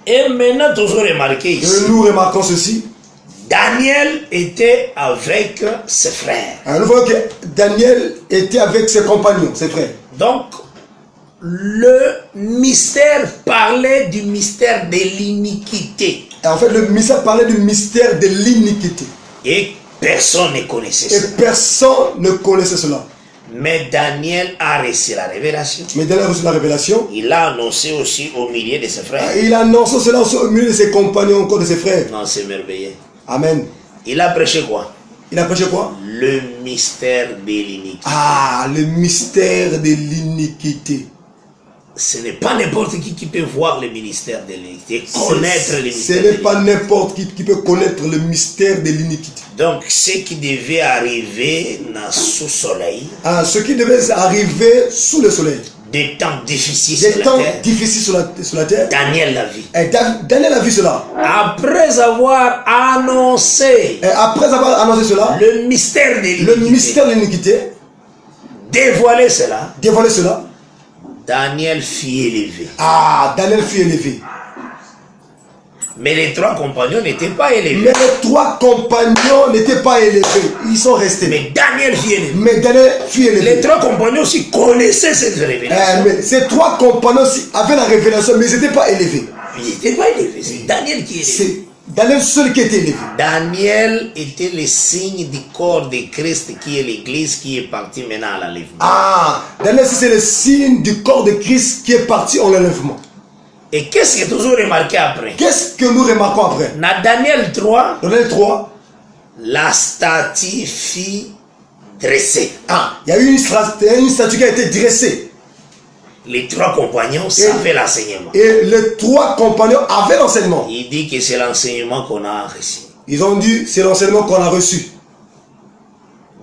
Et maintenant, toujours remarquez ici. Nous remarquons ceci. Daniel était avec ses frères. Nous voyons que Daniel était avec ses compagnons, ses frères. Donc, le mystère parlait du mystère de l'iniquité. En fait, le mystère parlait du mystère de l'iniquité. Et personne ne connaissait cela. Et personne ne connaissait cela. Mais Daniel a reçu la révélation. Il a annoncé aussi au milieu de ses frères. Il a annoncé cela aussi au milieu de ses compagnons, encore de ses frères. Non, c'est merveilleux. Amen. Il a prêché quoi? Il a prêché quoi? Le mystère de l'iniquité. Le mystère de l'iniquité. Ce n'est pas n'importe qui peut voir le ministère de l'iniquité, connaître le mystère. Ce n'est pas n'importe qui peut connaître le mystère de l'iniquité. Donc, ce qui devait arriver sous le soleil. Ce qui devait arriver sous le soleil. Des temps difficiles sur la terre. Daniel l'a vu. Daniel a vu cela. Après avoir annoncé. Cela. Le mystère de l'iniquité. Dévoiler cela. Daniel fut élevé. Daniel fut élevé. Mais les trois compagnons n'étaient pas élevés. Ils sont restés. Mais Daniel fut élevé. Les trois compagnons aussi connaissaient cette révélation. Mais ces trois compagnons aussi avaient la révélation, mais ils n'étaient pas élevés. Ils n'étaient pas élevés. C'est Daniel qui est élevé. C'est Daniel seul qui était élevé. Daniel était le signe du corps de Christ qui est l'église qui est partie maintenant à l'enlèvement. Daniel c'est le signe du corps de Christ qui est parti en enlèvement. Et qu'est-ce que toujours remarqué après? Qu'est-ce que nous remarquons après? Dans Daniel 3, la statue fut dressée. Il y a eu une statue qui a été dressée. Les trois compagnons savaient l'enseignement. Et les trois compagnons avaient l'enseignement. Il dit que c'est l'enseignement qu'on a reçu. Ils ont dit c'est l'enseignement qu'on a reçu.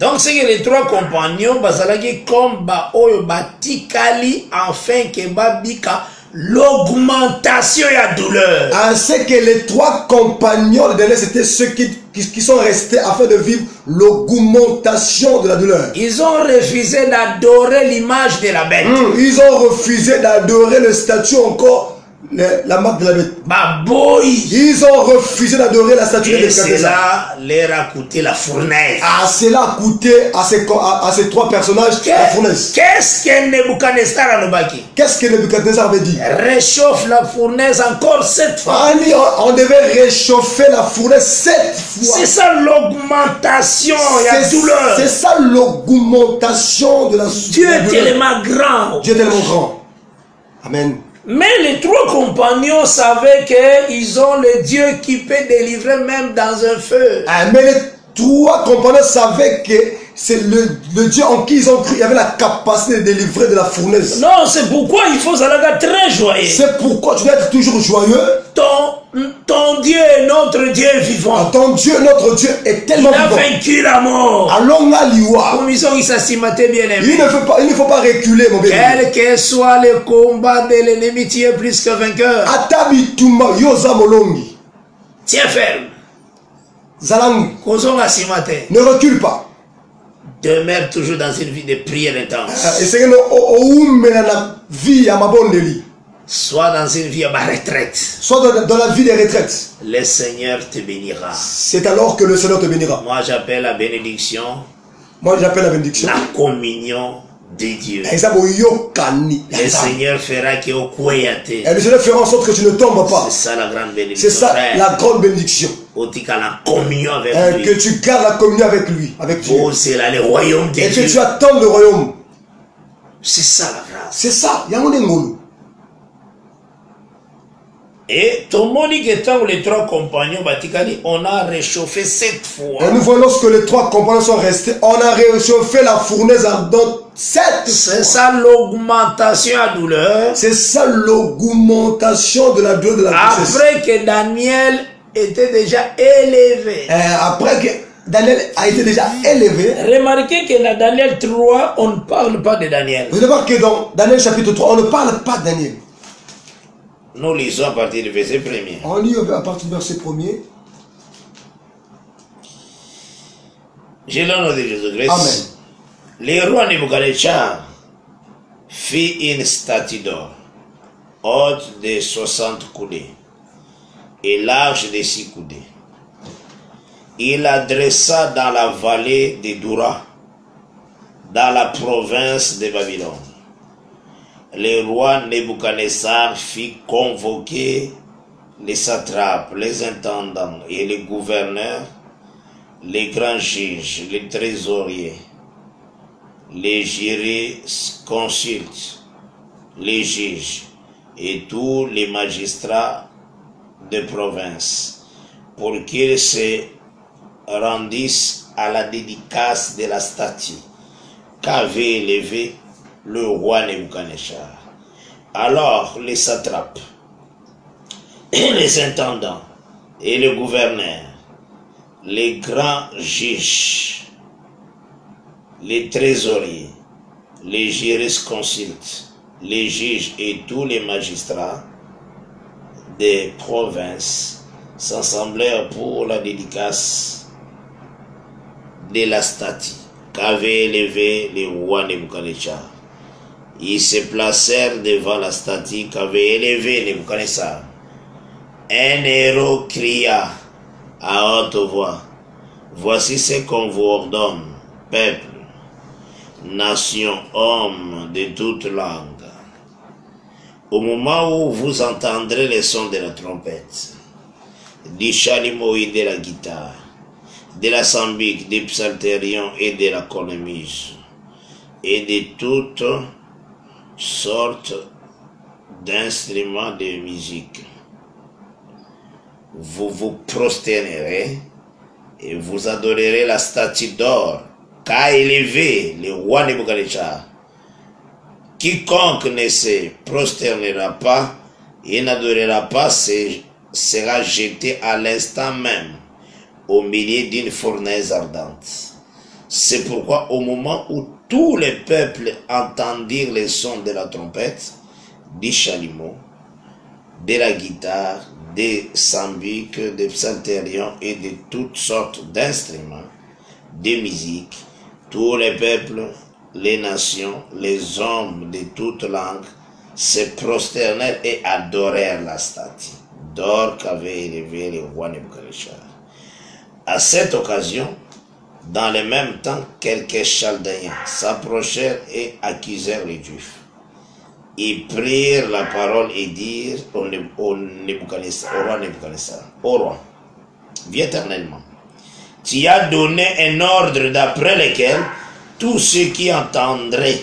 Donc c'est que les trois compagnons bazalaki comme oyo batikali afin que babika l'augmentation et la douleur. C'est que les trois compagnons de Daniel c'était ceux qui sont restés afin de vivre l'augmentation de la douleur. Ils ont refusé d'adorer l'image de la bête. Ils ont refusé d'adorer le statut encore. La marque de la bête. Ils ont refusé d'adorer la statue de la bête. Et cela leur a coûté la fournaise. Cela a coûté à ces trois personnages la fournaise. Qu'est-ce que Nebuchadnezzar a dit? Qu'est-ce que Nebuchadnezzar avait dit? Réchauffe la fournaise encore 7 fois. On devait réchauffer la fournaise 7 fois. C'est ça l'augmentation et la douleur. C'est ça l'augmentation de la douleur. Dieu est tellement grand. Dieu est tellement grand. Amen. Mais les trois compagnons savaient qu'ils ont le Dieu qui peut délivrer même dans un feu. Mais les trois compagnons savaient que c'est le Dieu en qui ils ont cru. Il y avait la capacité de délivrer de la fournaise. Non, c'est pourquoi il faut être très joyeux. C'est pourquoi tu dois être toujours joyeux. Ton Dieu est notre Dieu vivant. Ton Dieu, notre Dieu est tellement vivant. Il a vaincu la mort. Allons à l'iwa. Comme ils ont bien aimé. Il ne faut pas reculer, mon bien. Quel que soit le combat de l'ennemi, tu es plus que vainqueur. Tiens ferme. Zalang. Ne recule pas. demeure toujours dans une vie de prière intense. Soit dans une vie à ma retraite. Soit dans la vie des retraites. Le Seigneur te bénira. C'est alors que le Seigneur te bénira. Moi j'appelle la bénédiction. La communion de Dieu. Le Seigneur fera que au et le Seigneur fera en sorte que tu ne tombes pas. C'est ça la grande bénédiction. C'est ça la grande bénédiction. La communion avec lui. Que tu gardes la communion avec lui, avec Dieu. C'est là le royaume de Dieu. Et que tu attends le royaume. C'est ça la grâce. C'est ça. Et ton monique étant les trois compagnons Batikali, on a réchauffé 7 fois. Et nous voyons lorsque les trois compagnons sont restés, on a réchauffé la fournaise ardente 7 fois. C'est ça l'augmentation à douleur. C'est ça l'augmentation de la douleur de la grossesse. Après que Daniel était déjà élevé. Après que Daniel a été déjà élevé. Remarquez que dans Daniel 3, on ne parle pas de Daniel. Vous savez que dans Daniel chapitre 3, on ne parle pas de Daniel. Nous lisons à partir du verset 1er. On lit à partir du verset 1er. J'ai le nom de Jésus-Christ. Amen. Le roi Nebuchadnezzar fit une statue d'or, haute de 60 coudées et large de 6 coudées. Il la dressa dans la vallée de Doura, dans la province de Babylone. Le roi Nebuchadnezzar fit convoquer les satrapes, les intendants et les gouverneurs, les grands juges, les trésoriers, les jurisconsultes, les juges et tous les magistrats de province pour qu'ils se rendissent à la dédicace de la statue qu'avait élevée le roi Nebuchadnezzar. Alors les satrapes, les intendants et les gouverneurs, les grands juges, les trésoriers, les jurisconsultes, les juges et tous les magistrats des provinces s'assemblèrent pour la dédicace de la statue qu'avait élevée le roi Nebuchadnezzar. Ils se placèrent devant la statue qu'avait élevée Nebuchadnezzar. Un héros cria à haute voix: voici ce qu'on vous ordonne, peuple, nation, hommes de toutes langues. Au moment où vous entendrez le son de la trompette, du chalumeau et de la guitare, de la sambique, des psalterions et de la cornemuse, et de toutes sortes d'instruments de musique, vous vous prosternerez et vous adorerez la statue d'or qu'a élevée le roi Nebuchadnezzar. Quiconque ne se prosternera pas et n'adorera pas sera jeté à l'instant même au milieu d'une fournaise ardente. C'est pourquoi au moment où tous les peuples entendirent les sons de la trompette, du chalumeau, de la guitare, des sambiques, des psalterions et de toutes sortes d'instruments de musique, tous les peuples, les nations, les hommes de toutes langues se prosternèrent et adorèrent la statue d'or qu'avait élevé le roi Nebuchadnezzar. À cette occasion, dans le même temps, quelques Chaldéens s'approchèrent et accusèrent les Juifs. Ils prirent la parole et dirent au roi Nebuchadnezzar: Ô roi, vis éternellement, tu as donné un ordre d'après lequel tous ceux qui entendraient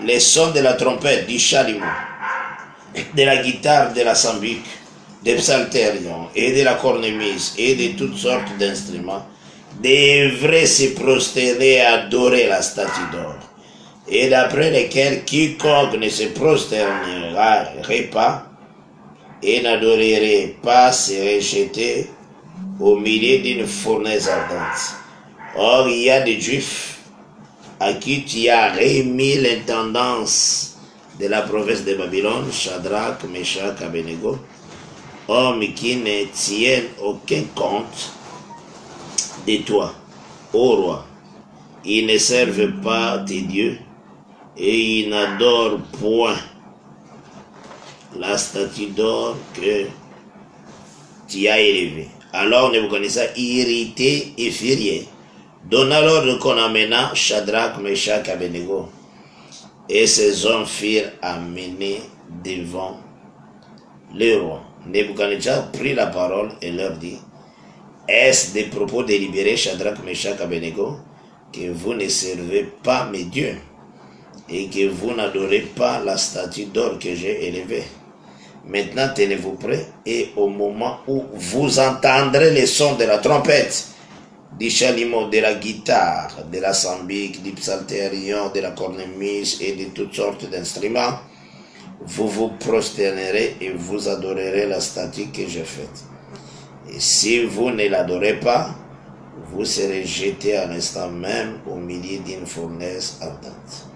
les sons de la trompette, du chalumeau, de la guitare, de la sambique, des psalterions et de la cornemuse et de toutes sortes d'instruments devraient se prosterner et adorer la statue d'or, et d'après lesquels quiconque ne se prosternerait pas et n'adorerait pas serait jeté au milieu d'une fournaise ardente. Or, il y a des Juifs à qui tu as remis l'intendance de la province de Babylone, Shadrach, Meshach, Abednego, hommes qui ne tiennent aucun compte de toi, ô roi, Ils ne servent pas tes dieux et ils n'adorent point la statue d'or que tu as élevée. Alors Nebuchadnezzar, irrité et furieux, donna l'ordre qu'on amena Shadrach, Meshach et Abednego. Et ces hommes firent amener devant le roi. Nebuchadnezzar prit la parole et leur dit: est-ce des propos délibérés, Shadrach, Meshach et Abednego, que vous ne servez pas mes dieux et que vous n'adorez pas la statue d'or que j'ai élevée? Maintenant, tenez-vous prêts, et au moment où vous entendrez les sons de la trompette, du chalumeau, de la guitare, de la sambique, du psalterion, de la cornemuse et de toutes sortes d'instruments, vous vous prosternerez et vous adorerez la statue que j'ai faite. Et si vous ne l'adorez pas, vous serez jetés à l'instant même au milieu d'une fournaise ardente.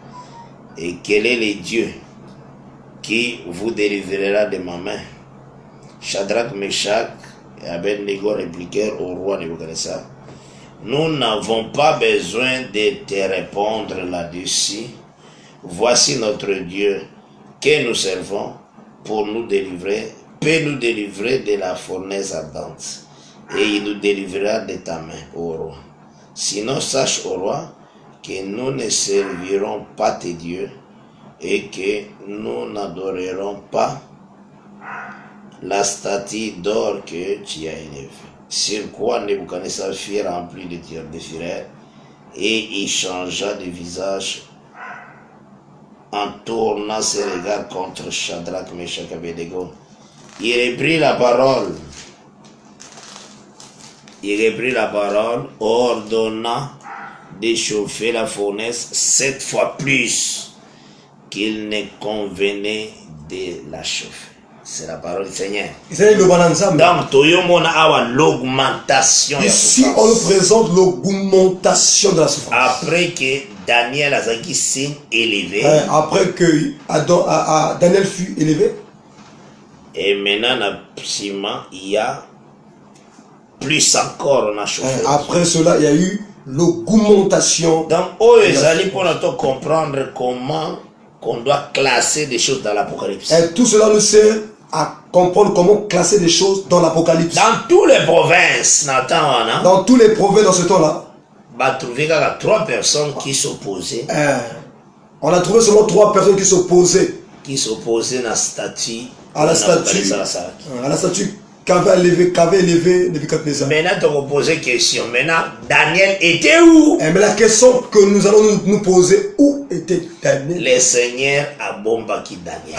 Et quel est le Dieu qui vous délivrera de ma main? Shadrach, Meshach et Abednego répliquèrent au roi Nebuchadnezzar: nous n'avons pas besoin de te répondre là-dessus. Voici notre Dieu que nous servons pour nous délivrer, peut nous délivrer de la fournaise ardente, et il nous délivrera de ta main, ô roi. Sinon, sache, ô roi, que nous ne servirons pas tes dieux et que nous n'adorerons pas la statue d'or que tu as élevée. Sur quoi Nebuchadnezzar fut rempli de fureur et il changea de visage en tournant ses regards contre Shadrach, Meshach et Abednego. Il reprit la parole, ordonnant d'échauffer la fournaise 7 fois plus qu'il ne convenait de la chauffer. C'est la parole du Seigneur. Donc, l'augmentation. Ici, on nous présente l'augmentation de la souffrance. Après que Daniel a été signe élevé. Après que Daniel fut élevé. Et maintenant, il y a plus encore on a chauffé. Après cela, il y a eu l'augmentation. Donc, ils allaient pour nous comprendre comment on doit classer des choses dans l'Apocalypse. Et tout cela nous sert à comprendre comment classer des choses dans l'Apocalypse. Dans toutes les provinces, dans tous les provinces dans ce temps-là, on a trouvé 3 personnes qui s'opposaient. On a trouvé seulement 3 personnes qui s'opposaient. Qui s'opposaient à la statue. À la statue qu'avait élevé Nebuchadnezzar. Maintenant, tu vas poser une question. Maintenant, Daniel était où? Mais la question que nous allons nous poser, où était Daniel? Le Seigneur a bombardé Daniel.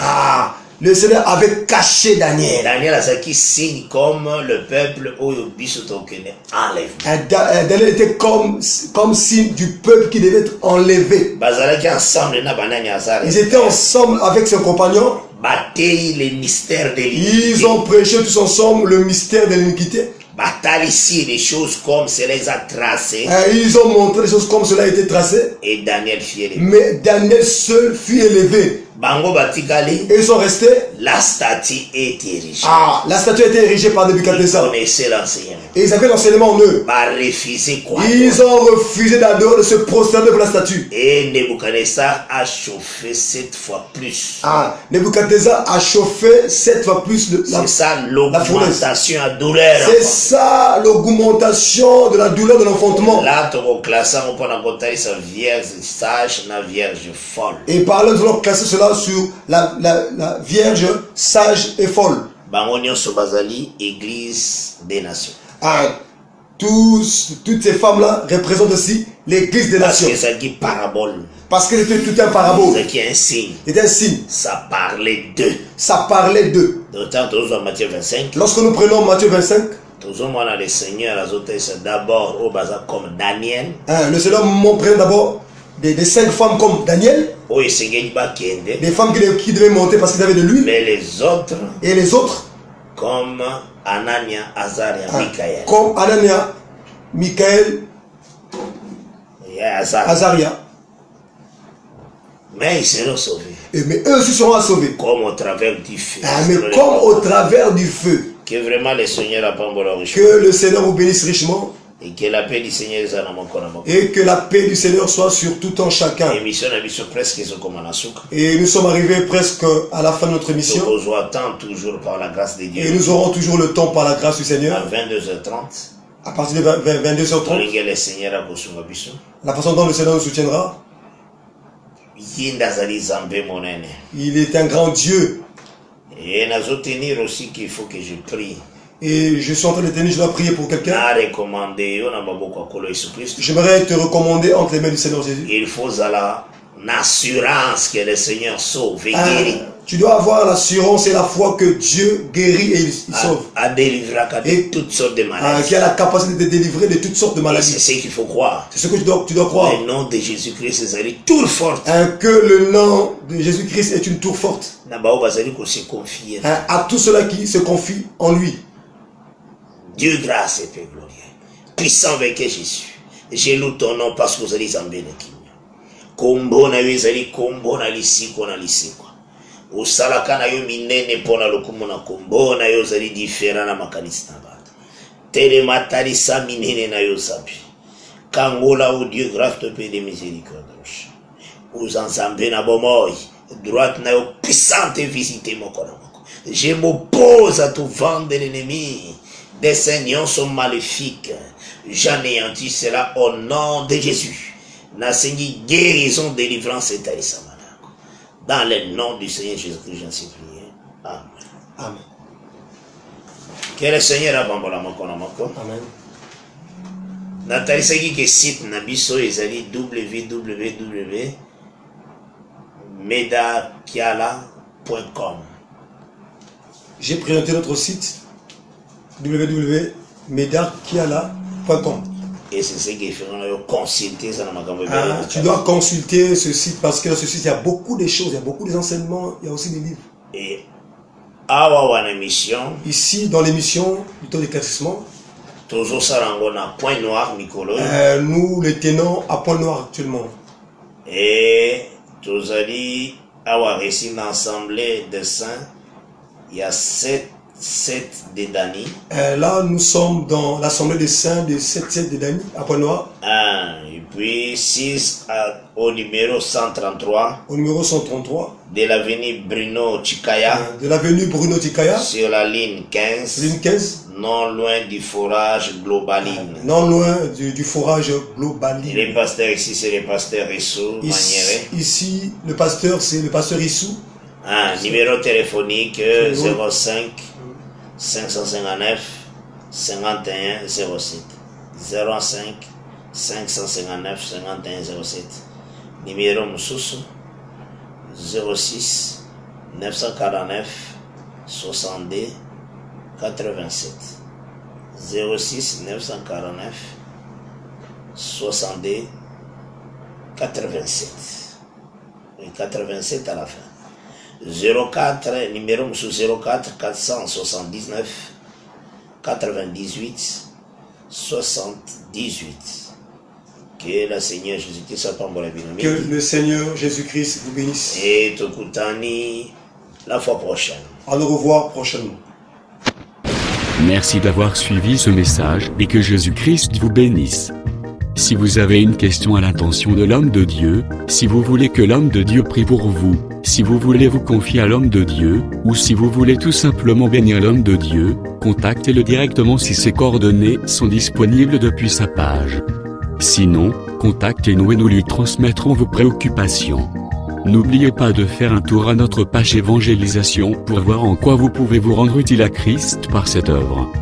Le Seigneur avait caché Daniel. Daniel a ce qui signe comme le peuple où il enlevé. Daniel était comme signe du peuple qui devait être enlevé. Ils étaient ensemble avec ses compagnons. Les mystères de l'iniquité. Ils ont prêché tous ensemble le mystère de l'iniquité. Ici, les choses comme cela les a tracées. Ils ont montré les choses comme cela a été tracé. Et Daniel fut élevé. Mais Daniel seul fut élevé. Et ils sont restés. La statue est érigée. La statue a été érigée par Nebuchadnezzar. Ils connaissaient l'enseignement. Et ils avaient l'enseignement en eux. Ils ont refusé d'adorer, de se prosterner pour la statue. Et Nebuchadnezzar a chauffé 7 fois plus. Nebuchadnezzar a chauffé 7 fois plus de la. C'est ça l'augmentation à douleur. C'est ça l'augmentation de la douleur de l'enfantement. Là, tu vas classer, on peut compter sa vierge sage, la vierge folle. Et par là, nous allons classer cela sur la vierge sage et folle. Bangonio Sobazali, Église des Nations. Toutes ces femmes-là représentent aussi l'Église des Nations. Parce que ça dit parabole. Parce que c'était tout un parabole. C'est un signe. C'était un signe. Ça parlait d'eux. Ça parlait d'eux. D'autant Matthieu 25. Lorsque nous prenons Matthieu 25. Le Seigneur a c'est d'abord au bazar comme Daniel. Le Seigneur montre d'abord des 5 femmes comme Daniel. Des femmes qui devaient monter parce qu'ils avaient de l'huile. Mais les autres. Et les autres. Comme Anania, Azaria, Michael. Comme Anania, Michael, Azaria. Mais ils seront sauvés. Mais eux aussi seront sauvés. Comme au travers du feu. Mais comme au travers du feu. Que vraiment le Seigneur a pas que le Seigneur vous bénisse richement. Et que la paix du Seigneur soit sur tout un chacun. Et nous sommes arrivés presque à la fin de notre émission. Et nous aurons toujours le temps par la grâce du Seigneur. À 22h30. À partir de 22h30. La façon dont le Seigneur nous soutiendra. Il est un grand Dieu. Et nous tenir aussi qu'il faut que je prie. Et je suis en train de tenir, je dois prier pour quelqu'un. J'aimerais te recommander entre les mains du Seigneur Jésus. Il faut une assurance que le Seigneur sauve et guérit. Tu dois avoir l'assurance et la foi que Dieu guérit et il sauve. Et toutes sortes de maladies. Qui a la capacité de délivrer de toutes sortes de maladies. C'est ce qu'il faut croire. C'est ce que tu dois croire. Le nom de Jésus-Christ est une tour forte. Que le nom de Jésus-Christ est une tour forte. À tous ceux-là qui se confient en lui. Dieu grâce et paix glorieux. Puissant vainqueur Jésus. Je loue ton nom parce que vous allez en bénir. Kombo na yo zali kombo na lisiko na lisikwa. Usalaka na yo minene pona lokumu na kombo na yo zali différent na makanisi na bato. Telematari minene na yo sapi. Kangola au Dieu grâce te paix de miséricorde. Aux ensemble na bomoy. Droite na yo puissante visiter mon corps. Je m'oppose à tout vent de l'ennemi. Des seigneurs sont maléfiques. J'anéantis cela au nom de Jésus. Na Seigneur guérison, délivrance et tarissama. Dans le nom du Seigneur Jésus-Christ, j'en suis prié. Amen. Amen. Que le Seigneur a bambola moko. Amen. Nathalie Sagi que site nabiso ezali www.medakiala.com. J'ai présenté notre site www.medakiala.com. Et c'est ce qui fait consulter ça. Tu dois consulter ce site parce que dans ce site il y a beaucoup de choses, il y a beaucoup d'enseignements, il y a aussi des livres. Et ici dans l'émission du temps d'éclaircissement, nous le tenons à point noir actuellement. Et nous allons avoir ici une assemblée de saints. Il y a 7 de Dani. Là, nous sommes dans l'assemblée des saints de 7 de Dani, à Point-Noir. Et puis 6 au numéro 133. Au numéro 133. De l'avenue Bruno Chikaya. De l'avenue Bruno Chikaya. Sur la ligne 15. Ligne 15. Non loin du forage Globaline. Non loin du forage Globaline. Et le pasteur ici, c'est le pasteur Issou Maniéré. Ici, le pasteur, c'est le pasteur Issou. Numéro téléphonique 05 559 51 07. 05 559 51 07. Numéro Moussoussou 06 949 62 87. 06 949 62 87. Et 87 à la fin. 04, numéro sous 04 479 98 78. Que le Seigneur Jésus-Christ soit pour la vie. Que le Seigneur Jésus-Christ vous bénisse. Et Tokutani la fois prochaine. À nous revoir prochainement. Merci d'avoir suivi ce message et que Jésus-Christ vous bénisse. Si vous avez une question à l'intention de l'homme de Dieu, si vous voulez que l'homme de Dieu prie pour vous, si vous voulez vous confier à l'homme de Dieu, ou si vous voulez tout simplement bénir l'homme de Dieu, contactez-le directement si ses coordonnées sont disponibles depuis sa page. Sinon, contactez-nous et nous lui transmettrons vos préoccupations. N'oubliez pas de faire un tour à notre page évangélisation pour voir en quoi vous pouvez vous rendre utile à Christ par cette œuvre.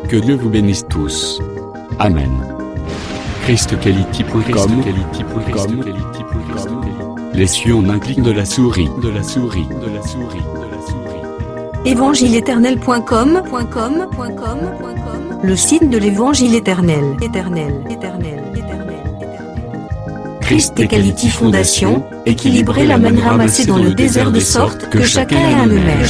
Que Dieu vous bénisse tous. Amen. ChristQuality.com. Les cieux en un clic de la souris. Évangile-éternel.com. Le site de l'évangile éternel. Christ Equality Fondation, équilibrer la manne ramassée dans le désert de sorte que chacun ait un numère.